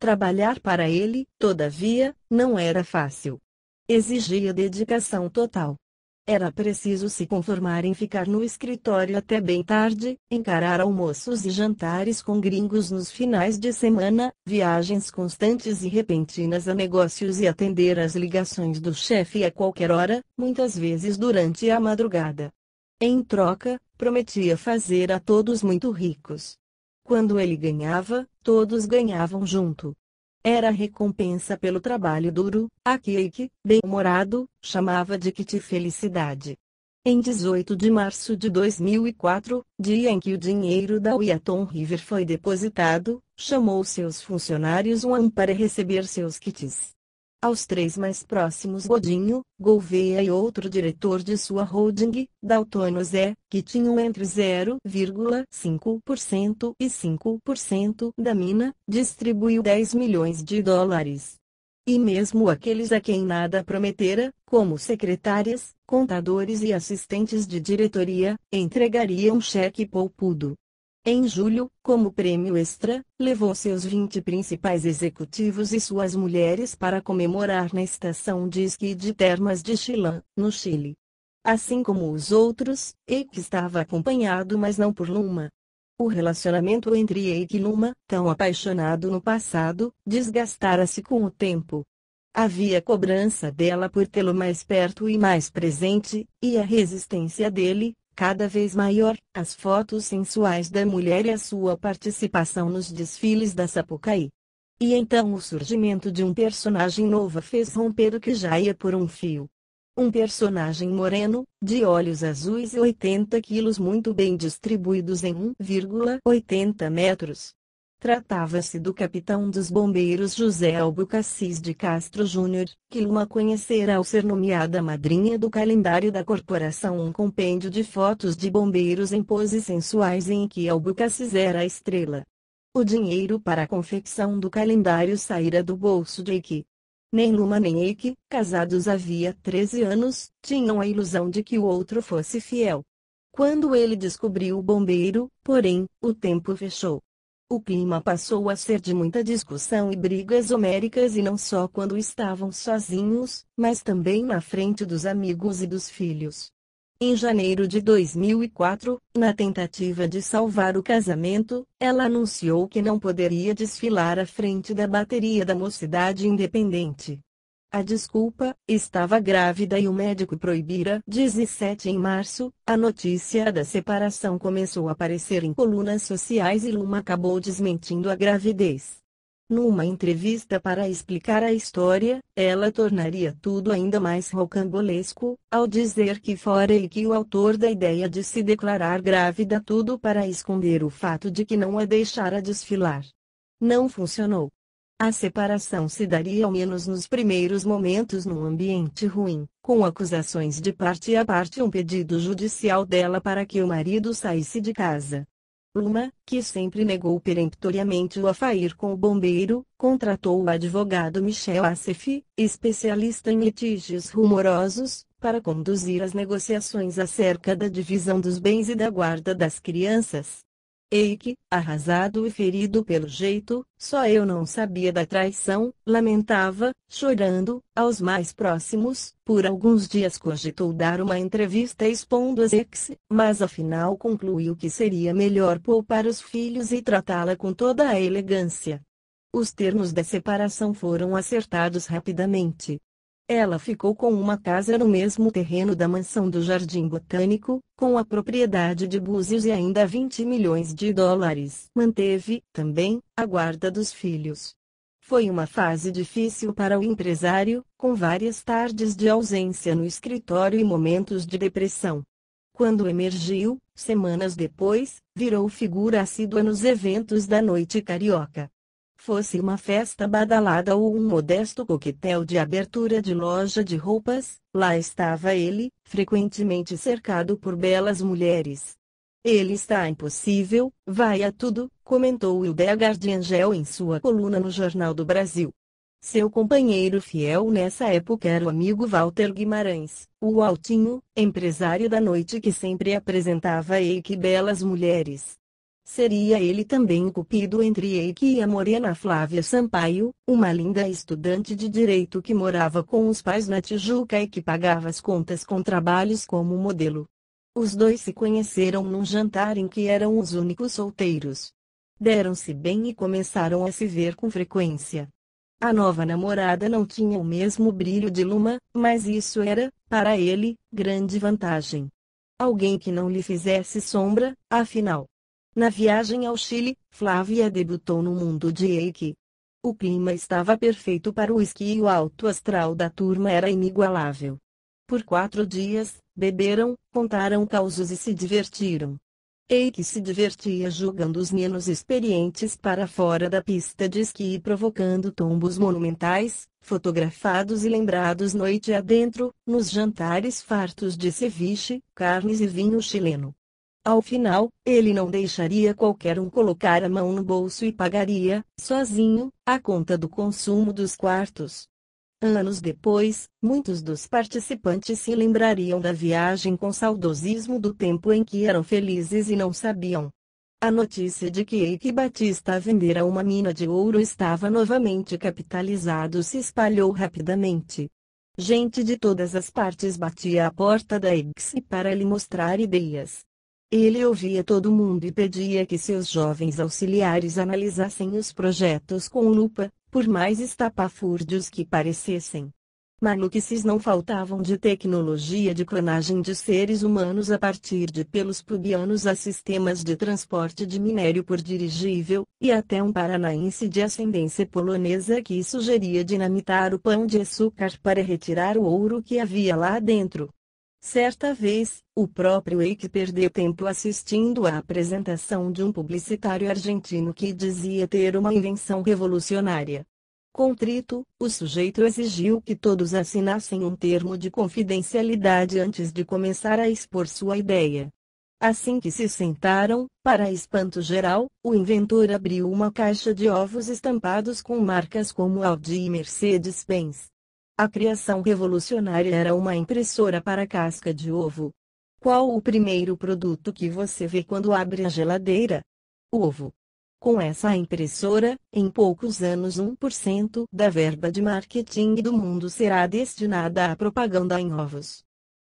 Speaker 1: Trabalhar para ele, todavia, não era fácil. Exigia dedicação total. Era preciso se conformar em ficar no escritório até bem tarde, encarar almoços e jantares com gringos nos finais de semana, viagens constantes e repentinas a negócios e atender às ligações do chefe a qualquer hora, muitas vezes durante a madrugada. Em troca, prometia fazer a todos muito ricos. Quando ele ganhava, todos ganhavam junto. Era a recompensa pelo trabalho duro, a que Eike, bem-humorado, chamava de kit felicidade. Em 18 de março de 2004, dia em que o dinheiro da Wheaton River foi depositado, chamou seus funcionários para receber seus kits. Aos 3 mais próximos Godinho, Gouveia e outro diretor de sua holding, Dalton Zé, que tinham entre 0,5% e 5% da mina, distribuiu 10 milhões de dólares. E mesmo aqueles a quem nada prometera, como secretárias, contadores e assistentes de diretoria, entregariam cheque poupudo. Em julho, como prêmio extra, levou seus 20 principais executivos e suas mulheres para comemorar na estação de esqui de Termas de Chillán, no Chile. Assim como os outros, Eike estava acompanhado, mas não por Luma. O relacionamento entre Eike e Luma, tão apaixonado no passado, desgastara-se com o tempo. Havia cobrança dela por tê-lo mais perto e mais presente, e a resistência dele, cada vez maior, às fotos sensuais da mulher e a sua participação nos desfiles da Sapucaí. E então o surgimento de um personagem novo fez romper o que já ia por um fio. Um personagem moreno, de olhos azuis e 80 quilos muito bem distribuídos em 1,80 metros. Tratava-se do capitão dos bombeiros José Albucacis de Castro Júnior, que Luma conhecera ao ser nomeada madrinha do calendário da corporação, um compêndio de fotos de bombeiros em poses sensuais em que Albucacis era a estrela. O dinheiro para a confecção do calendário saíra do bolso de Eike. Nem Luma nem Eike, casados havia 13 anos, tinham a ilusão de que o outro fosse fiel. Quando ele descobriu o bombeiro, porém, o tempo fechou. O clima passou a ser de muita discussão e brigas homéricas, e não só quando estavam sozinhos, mas também na frente dos amigos e dos filhos. Em janeiro de 2004, na tentativa de salvar o casamento, ela anunciou que não poderia desfilar à frente da bateria da Mocidade Independente. A desculpa: estava grávida e o médico proibira. 17 em março, a notícia da separação começou a aparecer em colunas sociais e Luma acabou desmentindo a gravidez. Numa entrevista para explicar a história, ela tornaria tudo ainda mais rocambolesco, ao dizer que fora Eike o autor da ideia de se declarar grávida, tudo para esconder o fato de que não a deixara desfilar. Não funcionou. A separação se daria ao menos nos primeiros momentos num ambiente ruim, com acusações de parte a parte e um pedido judicial dela para que o marido saísse de casa. Luma, que sempre negou peremptoriamente o affair com o bombeiro, contratou o advogado Michel Assef, especialista em litígios rumorosos, para conduzir as negociações acerca da divisão dos bens e da guarda das crianças. Eike, arrasado e ferido pelo jeito, só eu não sabia da traição, lamentava, chorando, aos mais próximos. Por alguns dias cogitou dar uma entrevista expondo as ex, mas afinal concluiu que seria melhor poupar os filhos e tratá-la com toda a elegância. Os termos da separação foram acertados rapidamente. Ela ficou com uma casa no mesmo terreno da mansão do Jardim Botânico, com a propriedade de Búzios e ainda 20 milhões de dólares. Manteve, também, a guarda dos filhos. Foi uma fase difícil para o empresário, com várias tardes de ausência no escritório e momentos de depressão. Quando emergiu, semanas depois, virou figura assídua nos eventos da noite carioca. fosse uma festa badalada ou um modesto coquetel de abertura de loja de roupas, lá estava ele, frequentemente cercado por belas mulheres. Ele está impossível, vai a tudo, comentou Hildegard de Angel em sua coluna no Jornal do Brasil. Seu companheiro fiel nessa época era o amigo Walter Guimarães, o altinho, empresário da noite que sempre apresentava a Eike belas mulheres. Seria ele também o cupido entre Eike e a morena Flávia Sampaio, uma linda estudante de direito que morava com os pais na Tijuca e que pagava as contas com trabalhos como modelo. Os dois se conheceram num jantar em que eram os únicos solteiros. Deram-se bem e começaram a se ver com frequência. A nova namorada não tinha o mesmo brilho de Luma, mas isso era, para ele, grande vantagem. Alguém que não lhe fizesse sombra, afinal. Na viagem ao Chile, Flávia debutou no mundo de Eike. O clima estava perfeito para o esqui e o alto astral da turma era inigualável. Por 4 dias, beberam, contaram causos e se divertiram. Eike se divertia jogando os menos experientes para fora da pista de esqui e provocando tombos monumentais, fotografados e lembrados noite adentro, nos jantares fartos de ceviche, carnes e vinho chileno. Ao final, ele não deixaria qualquer um colocar a mão no bolso e pagaria, sozinho, a conta do consumo dos quartos. Anos depois, muitos dos participantes se lembrariam da viagem com saudosismo do tempo em que eram felizes e não sabiam. A notícia de que Eike Batista vendera uma mina de ouro estava novamente capitalizado se espalhou rapidamente. Gente de todas as partes batia à porta da Eike para lhe mostrar ideias. Ele ouvia todo mundo e pedia que seus jovens auxiliares analisassem os projetos com lupa, por mais estapafúrdios que parecessem. Maluquices não faltavam de tecnologia de clonagem de seres humanos a partir de pelos pubianos a sistemas de transporte de minério por dirigível, e até um paranaense de ascendência polonesa que sugeria dinamitar o pão de açúcar para retirar o ouro que havia lá dentro. Certa vez, o próprio Eike perdeu tempo assistindo à apresentação de um publicitário argentino que dizia ter uma invenção revolucionária. Contrito, o sujeito exigiu que todos assinassem um termo de confidencialidade antes de começar a expor sua ideia. Assim que se sentaram, para espanto geral, o inventor abriu uma caixa de ovos estampados com marcas como Audi e Mercedes-Benz. A criação revolucionária era uma impressora para casca de ovo. Qual o primeiro produto que você vê quando abre a geladeira? Ovo. Com essa impressora, em poucos anos 1% da verba de marketing do mundo será destinada à propaganda em ovos.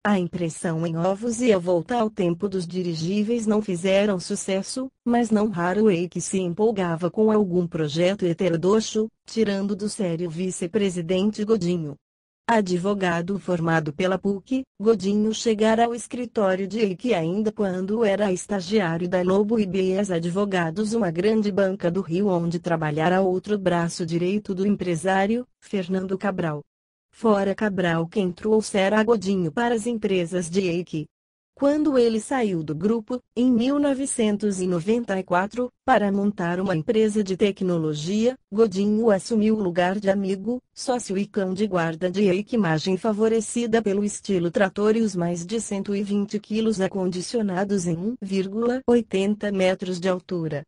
Speaker 1: A impressão em ovos e a volta ao tempo dos dirigíveis não fizeram sucesso, mas não raro Eike se empolgava com algum projeto heterodoxo, tirando do sério o vice-presidente Godinho. Advogado formado pela PUC, Godinho chegara ao escritório de Eike ainda quando era estagiário da Lobo e Bias Advogados, uma grande banca do Rio onde trabalhara outro braço direito do empresário, Fernando Cabral. Fora Cabral quem trouxera a Godinho para as empresas de Eike. Quando ele saiu do grupo, em 1994, para montar uma empresa de tecnologia, Godinho assumiu o lugar de amigo, sócio e cão de guarda de Eike, imagem favorecida pelo estilo trator e os mais de 120 quilos acondicionados em 1,80 metros de altura.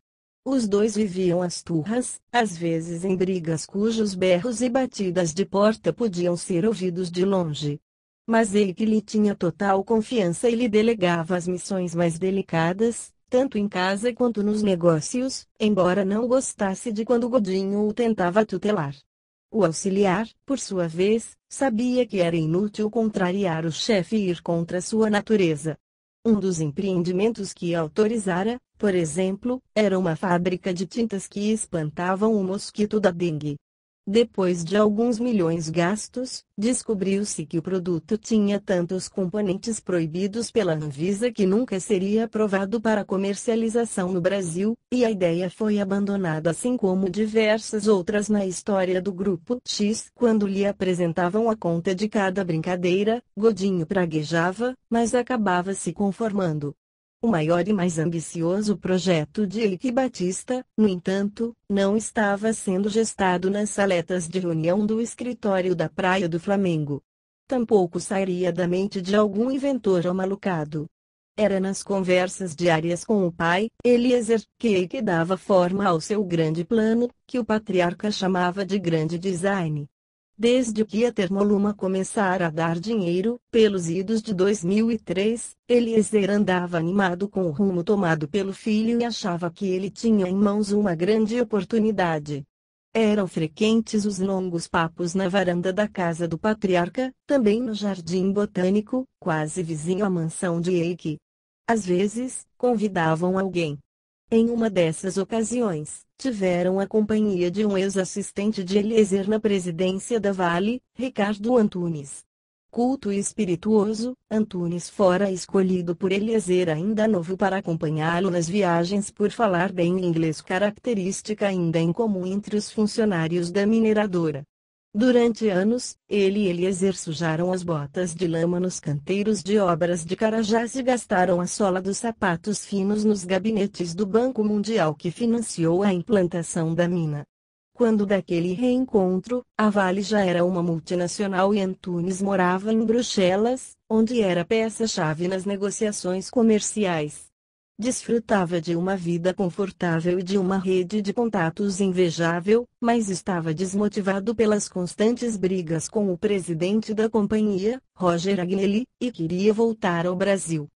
Speaker 1: Os dois viviam às turras, às vezes em brigas cujos berros e batidas de porta podiam ser ouvidos de longe. Mas Eike lhe tinha total confiança e lhe delegava as missões mais delicadas, tanto em casa quanto nos negócios, embora não gostasse de quando Godinho o tentava tutelar. O auxiliar, por sua vez, sabia que era inútil contrariar o chefe e ir contra sua natureza. Um dos empreendimentos que autorizara, por exemplo, era uma fábrica de tintas que espantavam o mosquito da dengue. Depois de alguns milhões gastos, descobriu-se que o produto tinha tantos componentes proibidos pela Anvisa que nunca seria aprovado para comercialização no Brasil, e a ideia foi abandonada, assim como diversas outras na história do Grupo X. Quando lhe apresentavam a conta de cada brincadeira, Godinho praguejava, mas acabava se conformando. O maior e mais ambicioso projeto de Eike Batista, no entanto, não estava sendo gestado nas saletas de reunião do escritório da Praia do Flamengo. Tampouco sairia da mente de algum inventor amalucado. Era nas conversas diárias com o pai, Eliezer, que Eike dava forma ao seu grande plano, que o patriarca chamava de grande design. Desde que a Termoluma começara a dar dinheiro, pelos idos de 2003, Eliezer andava animado com o rumo tomado pelo filho e achava que ele tinha em mãos uma grande oportunidade. Eram frequentes os longos papos na varanda da casa do patriarca, também no jardim botânico, quase vizinho à mansão de Eike. Às vezes, convidavam alguém. Em uma dessas ocasiões, tiveram a companhia de um ex-assistente de Eliezer na presidência da Vale, Ricardo Antunes. Culto e espirituoso, Antunes fora escolhido por Eliezer ainda novo para acompanhá-lo nas viagens por falar bem inglês, característica ainda incomum entre os funcionários da mineradora. Durante anos, ele e Eliezer sujaram as botas de lama nos canteiros de obras de Carajás e gastaram a sola dos sapatos finos nos gabinetes do Banco Mundial que financiou a implantação da mina. Quando daquele reencontro, a Vale já era uma multinacional e Antunes morava em Bruxelas, onde era peça-chave nas negociações comerciais. Desfrutava de uma vida confortável e de uma rede de contatos invejável, mas estava desmotivado pelas constantes brigas com o presidente da companhia, Roger Agnelli, e queria voltar ao Brasil.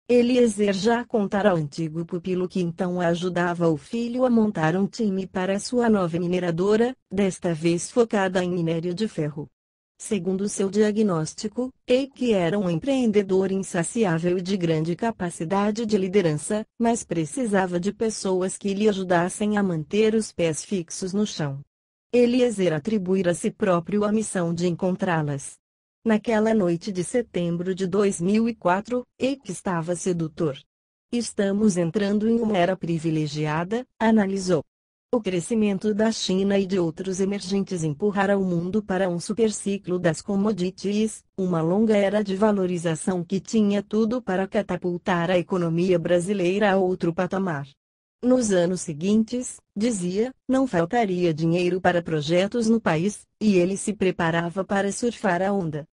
Speaker 1: Eliezer já contara ao antigo pupilo que então ajudava o filho a montar um time para sua nova mineradora, desta vez focada em minério de ferro. Segundo seu diagnóstico, Eike era um empreendedor insaciável e de grande capacidade de liderança, mas precisava de pessoas que lhe ajudassem a manter os pés fixos no chão. Eliezer atribuíra a si próprio a missão de encontrá-las. Naquela noite de setembro de 2004, Eike estava sedutor. Estamos entrando em uma era privilegiada, analisou. O crescimento da China e de outros emergentes empurrará o mundo para um superciclo das commodities, uma longa era de valorização que tinha tudo para catapultar a economia brasileira a outro patamar. Nos anos seguintes, dizia, não faltaria dinheiro para projetos no país, e ele se preparava para surfar a onda.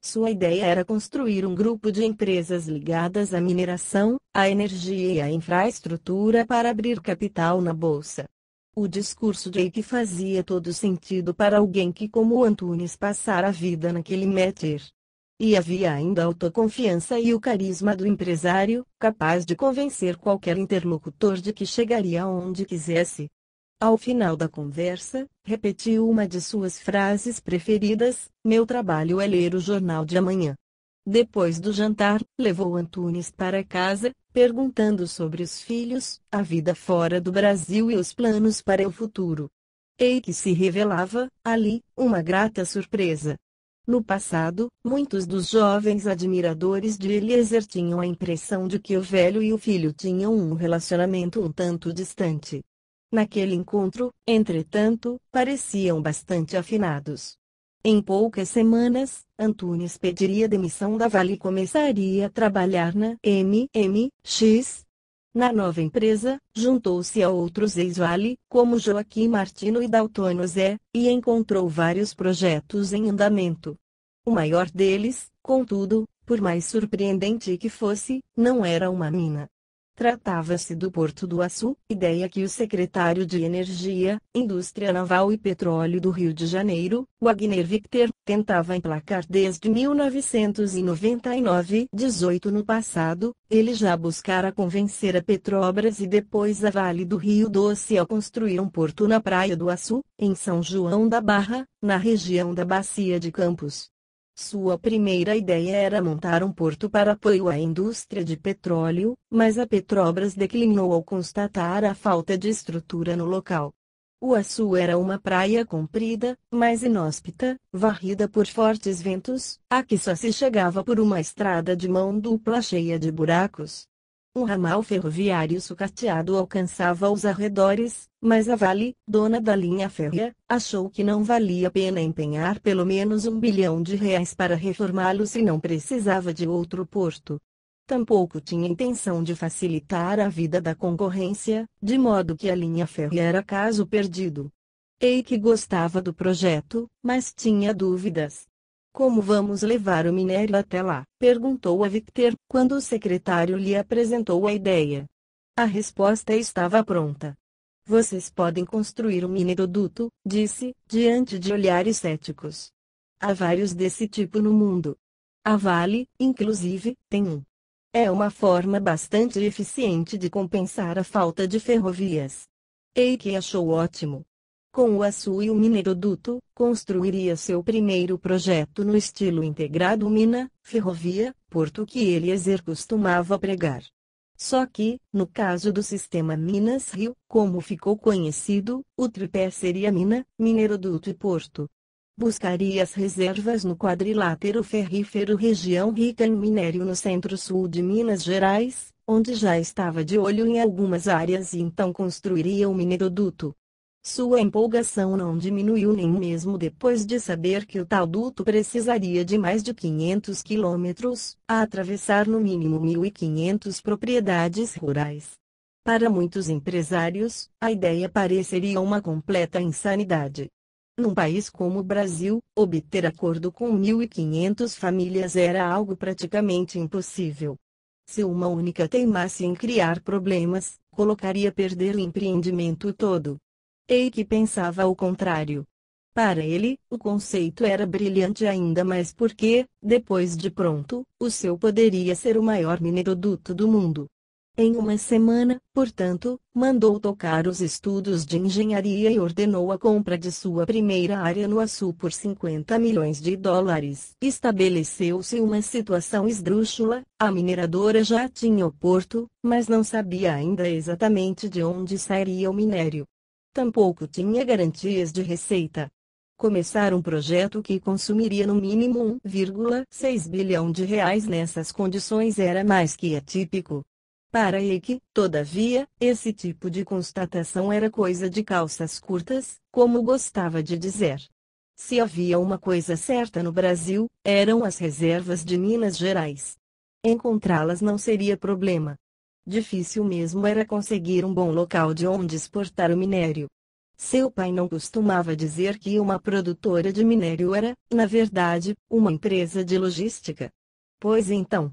Speaker 1: Sua ideia era construir um grupo de empresas ligadas à mineração, à energia e à infraestrutura para abrir capital na bolsa. O discurso de Eike fazia todo sentido para alguém que como Antunes passara a vida naquele métier. E havia ainda a autoconfiança e o carisma do empresário, capaz de convencer qualquer interlocutor de que chegaria onde quisesse. Ao final da conversa, repetiu uma de suas frases preferidas: "Meu trabalho é ler o jornal de amanhã." Depois do jantar, levou Antunes para casa, perguntando sobre os filhos, a vida fora do Brasil e os planos para o futuro. Eike se revelava, ali, uma grata surpresa. No passado, muitos dos jovens admiradores de Eliezer tinham a impressão de que o velho e o filho tinham um relacionamento um tanto distante. Naquele encontro, entretanto, pareciam bastante afinados. Em poucas semanas, Antunes pediria demissão da Vale e começaria a trabalhar na MMX. Na nova empresa, juntou-se a outros ex-Vale, como Joaquim Martino e Dalton Zé, e encontrou vários projetos em andamento. O maior deles, contudo, por mais surpreendente que fosse, não era uma mina. Tratava-se do Porto do Açu, ideia que o secretário de Energia, Indústria Naval e Petróleo do Rio de Janeiro, Wagner Victor, tentava emplacar desde 1999. 18 No passado, ele já buscara convencer a Petrobras e depois a Vale do Rio Doce a construir um porto na Praia do Açu, em São João da Barra, na região da Bacia de Campos. Sua primeira ideia era montar um porto para apoio à indústria de petróleo, mas a Petrobras declinou ao constatar a falta de estrutura no local. O Açu era uma praia comprida, mas inóspita, varrida por fortes ventos, a que só se chegava por uma estrada de mão dupla cheia de buracos. Um ramal ferroviário sucateado alcançava os arredores, mas a Vale, dona da linha férrea, achou que não valia a pena empenhar pelo menos R$ 1 bilhão para reformá-lo se não precisava de outro porto. Tampouco tinha intenção de facilitar a vida da concorrência, de modo que a linha férrea era caso perdido. Eike gostava do projeto, mas tinha dúvidas. Como vamos levar o minério até lá? Perguntou a Victor, quando o secretário lhe apresentou a ideia. A resposta estava pronta. Vocês podem construir um mineroduto, disse, diante de olhares céticos. Há vários desse tipo no mundo. A Vale, inclusive, tem um. É uma forma bastante eficiente de compensar a falta de ferrovias. Eike achou ótimo. Com o açu e o mineroduto, construiria seu primeiro projeto no estilo integrado mina, ferrovia, porto que Eliezer costumava pregar. Só que, no caso do sistema Minas-Rio, como ficou conhecido, o tripé seria mina, mineroduto e porto. Buscaria as reservas no quadrilátero ferrífero, região rica em minério no centro-sul de Minas Gerais, onde já estava de olho em algumas áreas, e então construiria o mineroduto. Sua empolgação não diminuiu nem mesmo depois de saber que o tal duto precisaria de mais de 500 quilômetros, a atravessar no mínimo 1.500 propriedades rurais. Para muitos empresários, a ideia pareceria uma completa insanidade. Num país como o Brasil, obter acordo com 1.500 famílias era algo praticamente impossível. Se uma única teimasse em criar problemas, colocaria a perder o empreendimento todo. Eike pensava ao contrário. Para ele, o conceito era brilhante ainda mais porque, depois de pronto, o seu poderia ser o maior mineroduto do mundo. Em uma semana, portanto, mandou tocar os estudos de engenharia e ordenou a compra de sua primeira área no açu por $50 milhões. Estabeleceu-se uma situação esdrúxula: a mineradora já tinha o porto, mas não sabia ainda exatamente de onde sairia o minério. Tampouco tinha garantias de receita. Começar um projeto que consumiria no mínimo R$ 1,6 bilhão nessas condições era mais que atípico. Para Eike, todavia, esse tipo de constatação era coisa de calças curtas, como gostava de dizer. Se havia uma coisa certa no Brasil, eram as reservas de Minas Gerais. Encontrá-las não seria problema. Difícil mesmo era conseguir um bom local de onde exportar o minério. Seu pai não costumava dizer que uma produtora de minério era, na verdade, uma empresa de logística. Pois então,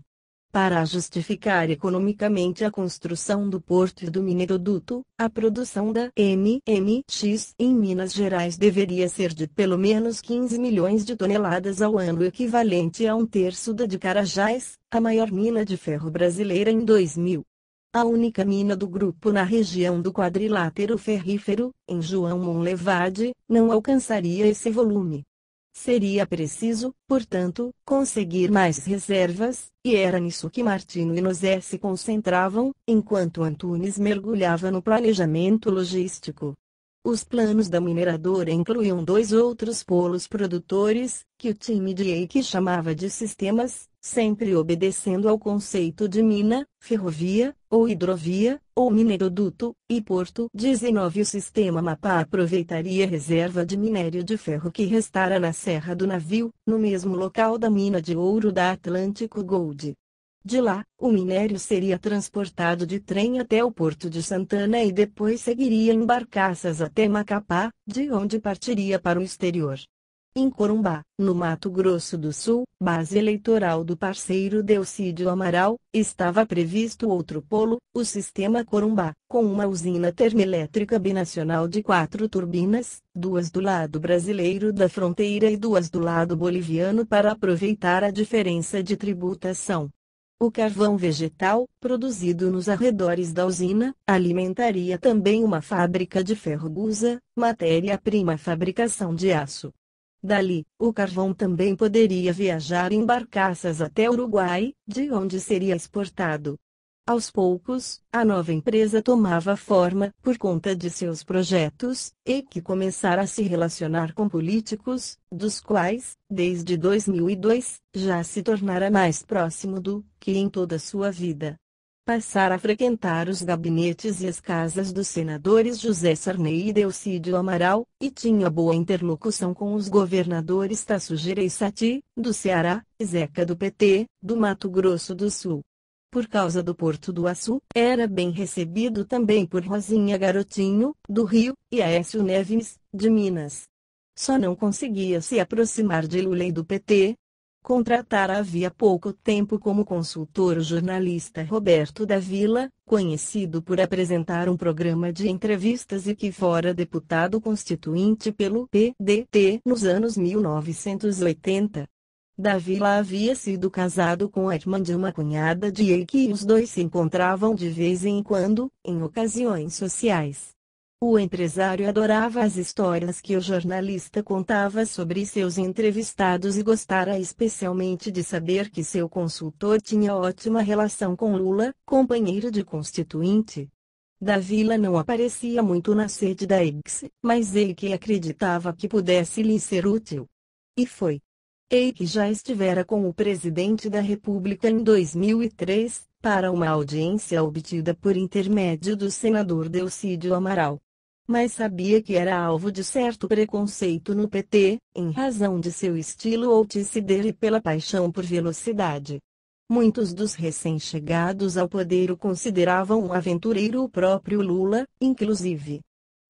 Speaker 1: para justificar economicamente a construção do porto e do mineroduto, a produção da MMX em Minas Gerais deveria ser de pelo menos 15 milhões de toneladas ao ano, equivalente a 1/3 da de Carajás, a maior mina de ferro brasileira em 2000. A única mina do grupo na região do quadrilátero ferrífero, em João Monlevade, não alcançaria esse volume. Seria preciso, portanto, conseguir mais reservas, e era nisso que Martino e Nosé se concentravam, enquanto Antunes mergulhava no planejamento logístico. Os planos da mineradora incluíam 2 outros polos produtores, que o time de Eike chamava de sistemas, sempre obedecendo ao conceito de mina, ferrovia, ou hidrovia, ou mineroduto, e porto. 19 O sistema Mapa aproveitaria a reserva de minério de ferro que restara na Serra do Navio, no mesmo local da mina de ouro da Atlântico Gold. De lá, o minério seria transportado de trem até o Porto de Santana e depois seguiria em barcaças até Macapá, de onde partiria para o exterior. Em Corumbá, no Mato Grosso do Sul, base eleitoral do parceiro Delcídio Amaral, estava previsto outro polo, o Sistema Corumbá, com uma usina termoelétrica binacional de 4 turbinas, 2 do lado brasileiro da fronteira e 2 do lado boliviano para aproveitar a diferença de tributação. O carvão vegetal, produzido nos arredores da usina, alimentaria também uma fábrica de ferro gusa, matéria-prima fabricação de aço. Dali, o carvão também poderia viajar em barcaças até Uruguai, de onde seria exportado. Aos poucos, a nova empresa tomava forma por conta de seus projetos, e que começara a se relacionar com políticos, dos quais, desde 2002, já se tornara mais próximo do que em toda sua vida. Passara a frequentar os gabinetes e as casas dos senadores José Sarney e Delcídio Amaral, e tinha boa interlocução com os governadores Tasso Gereissati, do Ceará, e Zeca do PT, do Mato Grosso do Sul. Por causa do Porto do Açu, era bem recebido também por Rosinha Garotinho, do Rio, e Aécio Neves, de Minas. Só não conseguia se aproximar de Lula e do PT. Contratara havia pouco tempo como consultor o jornalista Roberto da Vila, conhecido por apresentar um programa de entrevistas e que fora deputado constituinte pelo PDT nos anos 1980. Da Vila havia sido casado com a irmã de uma cunhada de Eike e os dois se encontravam de vez em quando, em ocasiões sociais. O empresário adorava as histórias que o jornalista contava sobre seus entrevistados e gostara especialmente de saber que seu consultor tinha ótima relação com Lula, companheiro de constituinte. Da Vila não aparecia muito na sede da Eike, mas Eike acreditava que pudesse lhe ser útil. E foi. Eike já estivera com o presidente da República em 2003, para uma audiência obtida por intermédio do senador Delcídio Amaral. Mas sabia que era alvo de certo preconceito no PT, em razão de seu estilo outsider e pela paixão por velocidade. Muitos dos recém-chegados ao poder o consideravam um aventureiro, o próprio Lula, inclusive.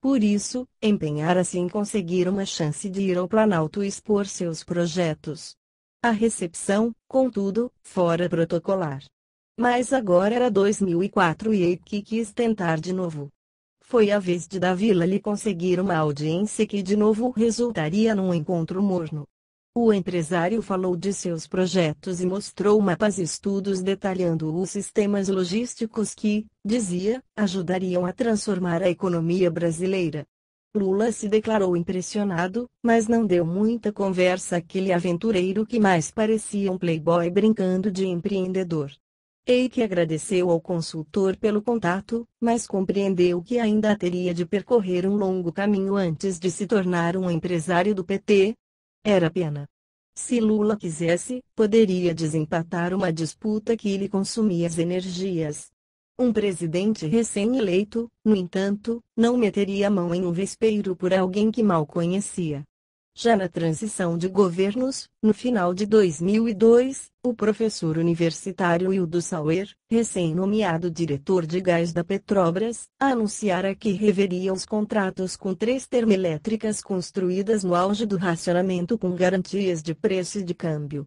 Speaker 1: Por isso, empenhara-se em conseguir uma chance de ir ao Planalto expor seus projetos. A recepção, contudo, fora protocolar. Mas agora era 2004 e Eike quis tentar de novo. Foi a vez de Da Vila lhe conseguir uma audiência que de novo resultaria num encontro morno. O empresário falou de seus projetos e mostrou mapas e estudos detalhando os sistemas logísticos que, dizia, ajudariam a transformar a economia brasileira. Lula se declarou impressionado, mas não deu muita conversa àquele aventureiro que mais parecia um playboy brincando de empreendedor. Eike agradeceu ao consultor pelo contato, mas compreendeu que ainda teria de percorrer um longo caminho antes de se tornar um empresário do PT. Era pena. Se Lula quisesse, poderia desempatar uma disputa que lhe consumia as energias. Um presidente recém-eleito, no entanto, não meteria a mão em um vespeiro por alguém que mal conhecia. Já na transição de governos, no final de 2002, o professor universitário Hildo Sauer, recém-nomeado diretor de gás da Petrobras, anunciara que reveria os contratos com 3 termoelétricas construídas no auge do racionamento com garantias de preço e de câmbio.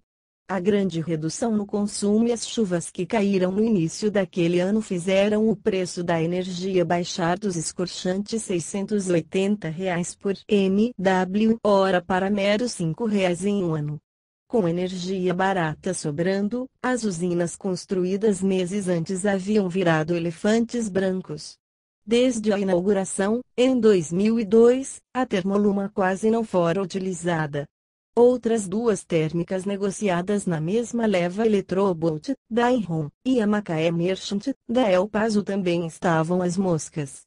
Speaker 1: A grande redução no consumo e as chuvas que caíram no início daquele ano fizeram o preço da energia baixar dos escorchantes R$ 680 por MWh para meros R$ 5 em um ano. Com energia barata sobrando, as usinas construídas meses antes haviam virado elefantes brancos. Desde a inauguração, em 2002, a Termoluma quase não fora utilizada. Outras 2 térmicas negociadas na mesma leva, Eletrobolt, da Enron, e a Macaé Merchant, da El Paso, também estavam às moscas.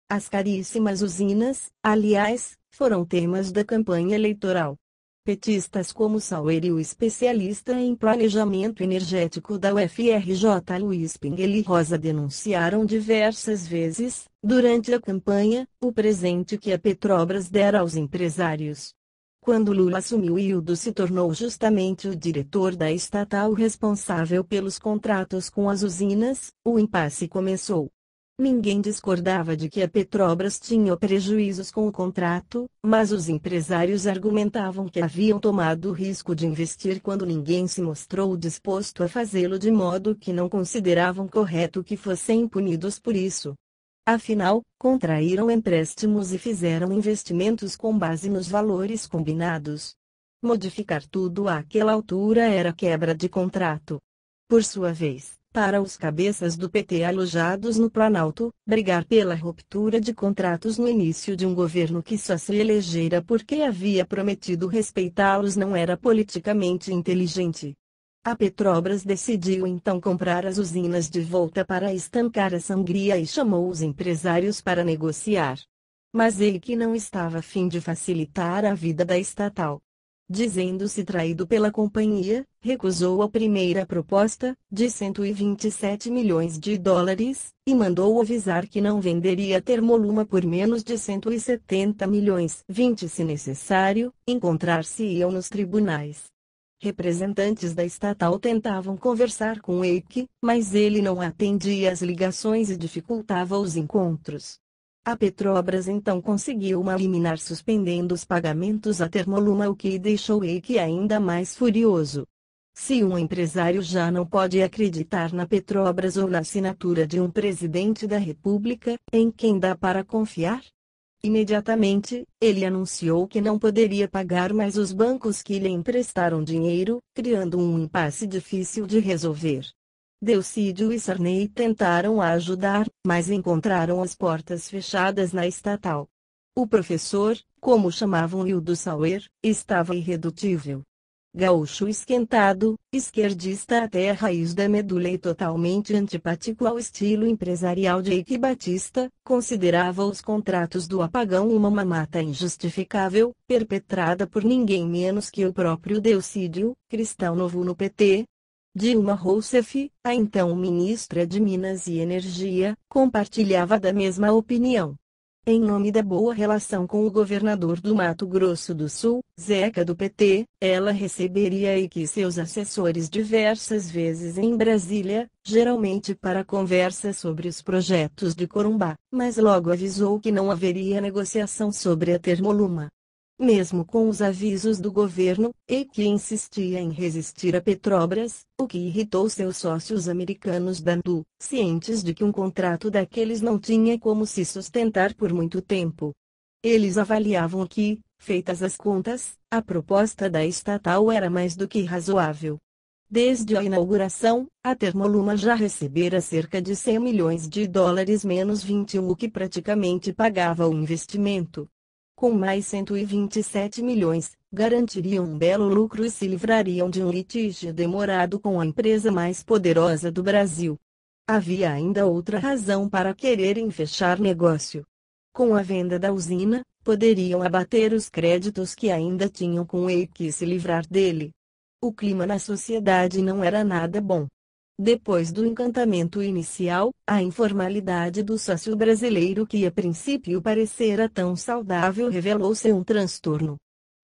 Speaker 1: As caríssimas usinas, aliás, foram temas da campanha eleitoral. Petistas como Sauer e o especialista em planejamento energético da UFRJ Luiz Pingueli Rosa denunciaram diversas vezes, durante a campanha, o presente que a Petrobras dera aos empresários. Quando Lula assumiu, Hildo se tornou justamente o diretor da estatal responsável pelos contratos com as usinas, o impasse começou. Ninguém discordava de que a Petrobras tinha prejuízos com o contrato, mas os empresários argumentavam que haviam tomado o risco de investir quando ninguém se mostrou disposto a fazê-lo, de modo que não consideravam correto que fossem punidos por isso. Afinal, contraíram empréstimos e fizeram investimentos com base nos valores combinados. Modificar tudo àquela altura era quebra de contrato. Por sua vez, para os cabeças do PT alojados no Planalto, brigar pela ruptura de contratos no início de um governo que só se elegera porque havia prometido respeitá-los não era politicamente inteligente. A Petrobras decidiu então comprar as usinas de volta para estancar a sangria e chamou os empresários para negociar. Mas Eike não estava a fim de facilitar a vida da estatal. Dizendo-se traído pela companhia, recusou a primeira proposta, de 127 milhões de dólares, e mandou avisar que não venderia Termoluma por menos de 170 milhões, 20 se necessário, encontrar-se-iam nos tribunais. Representantes da estatal tentavam conversar com Eike, mas ele não atendia às ligações e dificultava os encontros. A Petrobras então conseguiu uma liminar suspendendo os pagamentos à Termoluma, o que deixou Eike ainda mais furioso. Se um empresário já não pode acreditar na Petrobras ou na assinatura de um presidente da República, em quem dá para confiar? Imediatamente, ele anunciou que não poderia pagar mais os bancos que lhe emprestaram dinheiro, criando um impasse difícil de resolver. Delcídio e Sarney tentaram ajudar, mas encontraram as portas fechadas na estatal. O professor, como chamavam Hildo Sauer, estava irredutível. Gaúcho esquentado, esquerdista até a raiz da medula e totalmente antipático ao estilo empresarial de Eike Batista, considerava os contratos do apagão uma mamata injustificável, perpetrada por ninguém menos que o próprio Delcídio, cristão novo no PT. Dilma Rousseff, a então ministra de Minas e Energia, compartilhava da mesma opinião. Em nome da boa relação com o governador do Mato Grosso do Sul, Zeca do PT, ela receberia Eike e seus assessores diversas vezes em Brasília, geralmente para conversas sobre os projetos de Corumbá, mas logo avisou que não haveria negociação sobre a Termoluma. Mesmo com os avisos do governo, Eike insistia em resistir à Petrobras, o que irritou seus sócios americanos Bandu, cientes de que um contrato daqueles não tinha como se sustentar por muito tempo. Eles avaliavam que, feitas as contas, a proposta da estatal era mais do que razoável. Desde a inauguração, a Termoluma já recebera cerca de 100 milhões de dólares menos 21, o que praticamente pagava o investimento. Com mais 127 milhões, garantiriam um belo lucro e se livrariam de um litígio demorado com a empresa mais poderosa do Brasil. Havia ainda outra razão para quererem fechar negócio. Com a venda da usina, poderiam abater os créditos que ainda tinham com Eike e se livrar dele. O clima na sociedade não era nada bom. Depois do encantamento inicial, a informalidade do sócio brasileiro, que a princípio parecera tão saudável, revelou-se um transtorno.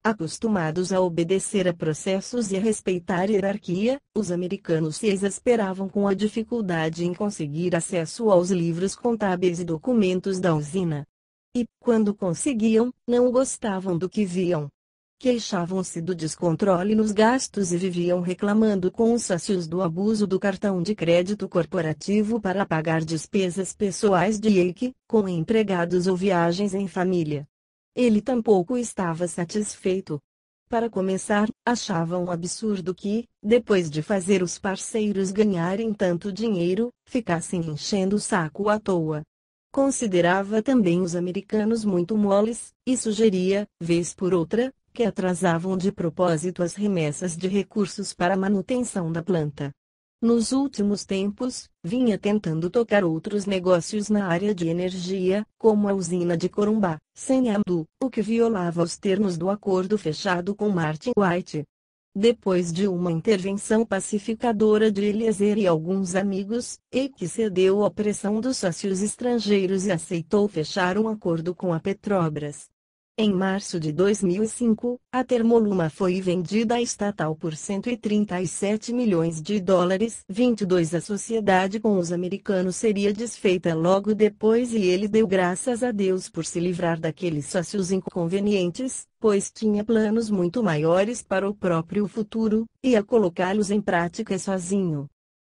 Speaker 1: Acostumados a obedecer a processos e a respeitar hierarquia, os americanos se exasperavam com a dificuldade em conseguir acesso aos livros contábeis e documentos da usina. E, quando conseguiam, não gostavam do que viam. Queixavam-se do descontrole nos gastos e viviam reclamando com os sócios do abuso do cartão de crédito corporativo para pagar despesas pessoais de Eike, com empregados ou viagens em família. Ele tampouco estava satisfeito. Para começar, achava um absurdo que, depois de fazer os parceiros ganharem tanto dinheiro, ficassem enchendo o saco à toa. Considerava também os americanos muito moles, e sugeria, vez por outra, que atrasavam de propósito as remessas de recursos para a manutenção da planta. Nos últimos tempos, vinha tentando tocar outros negócios na área de energia, como a usina de Corumbá, sem Abdu, o que violava os termos do acordo fechado com Martin White. Depois de uma intervenção pacificadora de Eliezer e alguns amigos, Eike cedeu à pressão dos sócios estrangeiros e aceitou fechar um acordo com a Petrobras. Em março de 2005, a Termoluma foi vendida à estatal por 137 milhões de dólares. 22 A sociedade com os americanos seria desfeita logo depois e ele deu graças a Deus por se livrar daqueles sócios inconvenientes, pois tinha planos muito maiores para o próprio futuro, e a colocá-los em prática sozinho.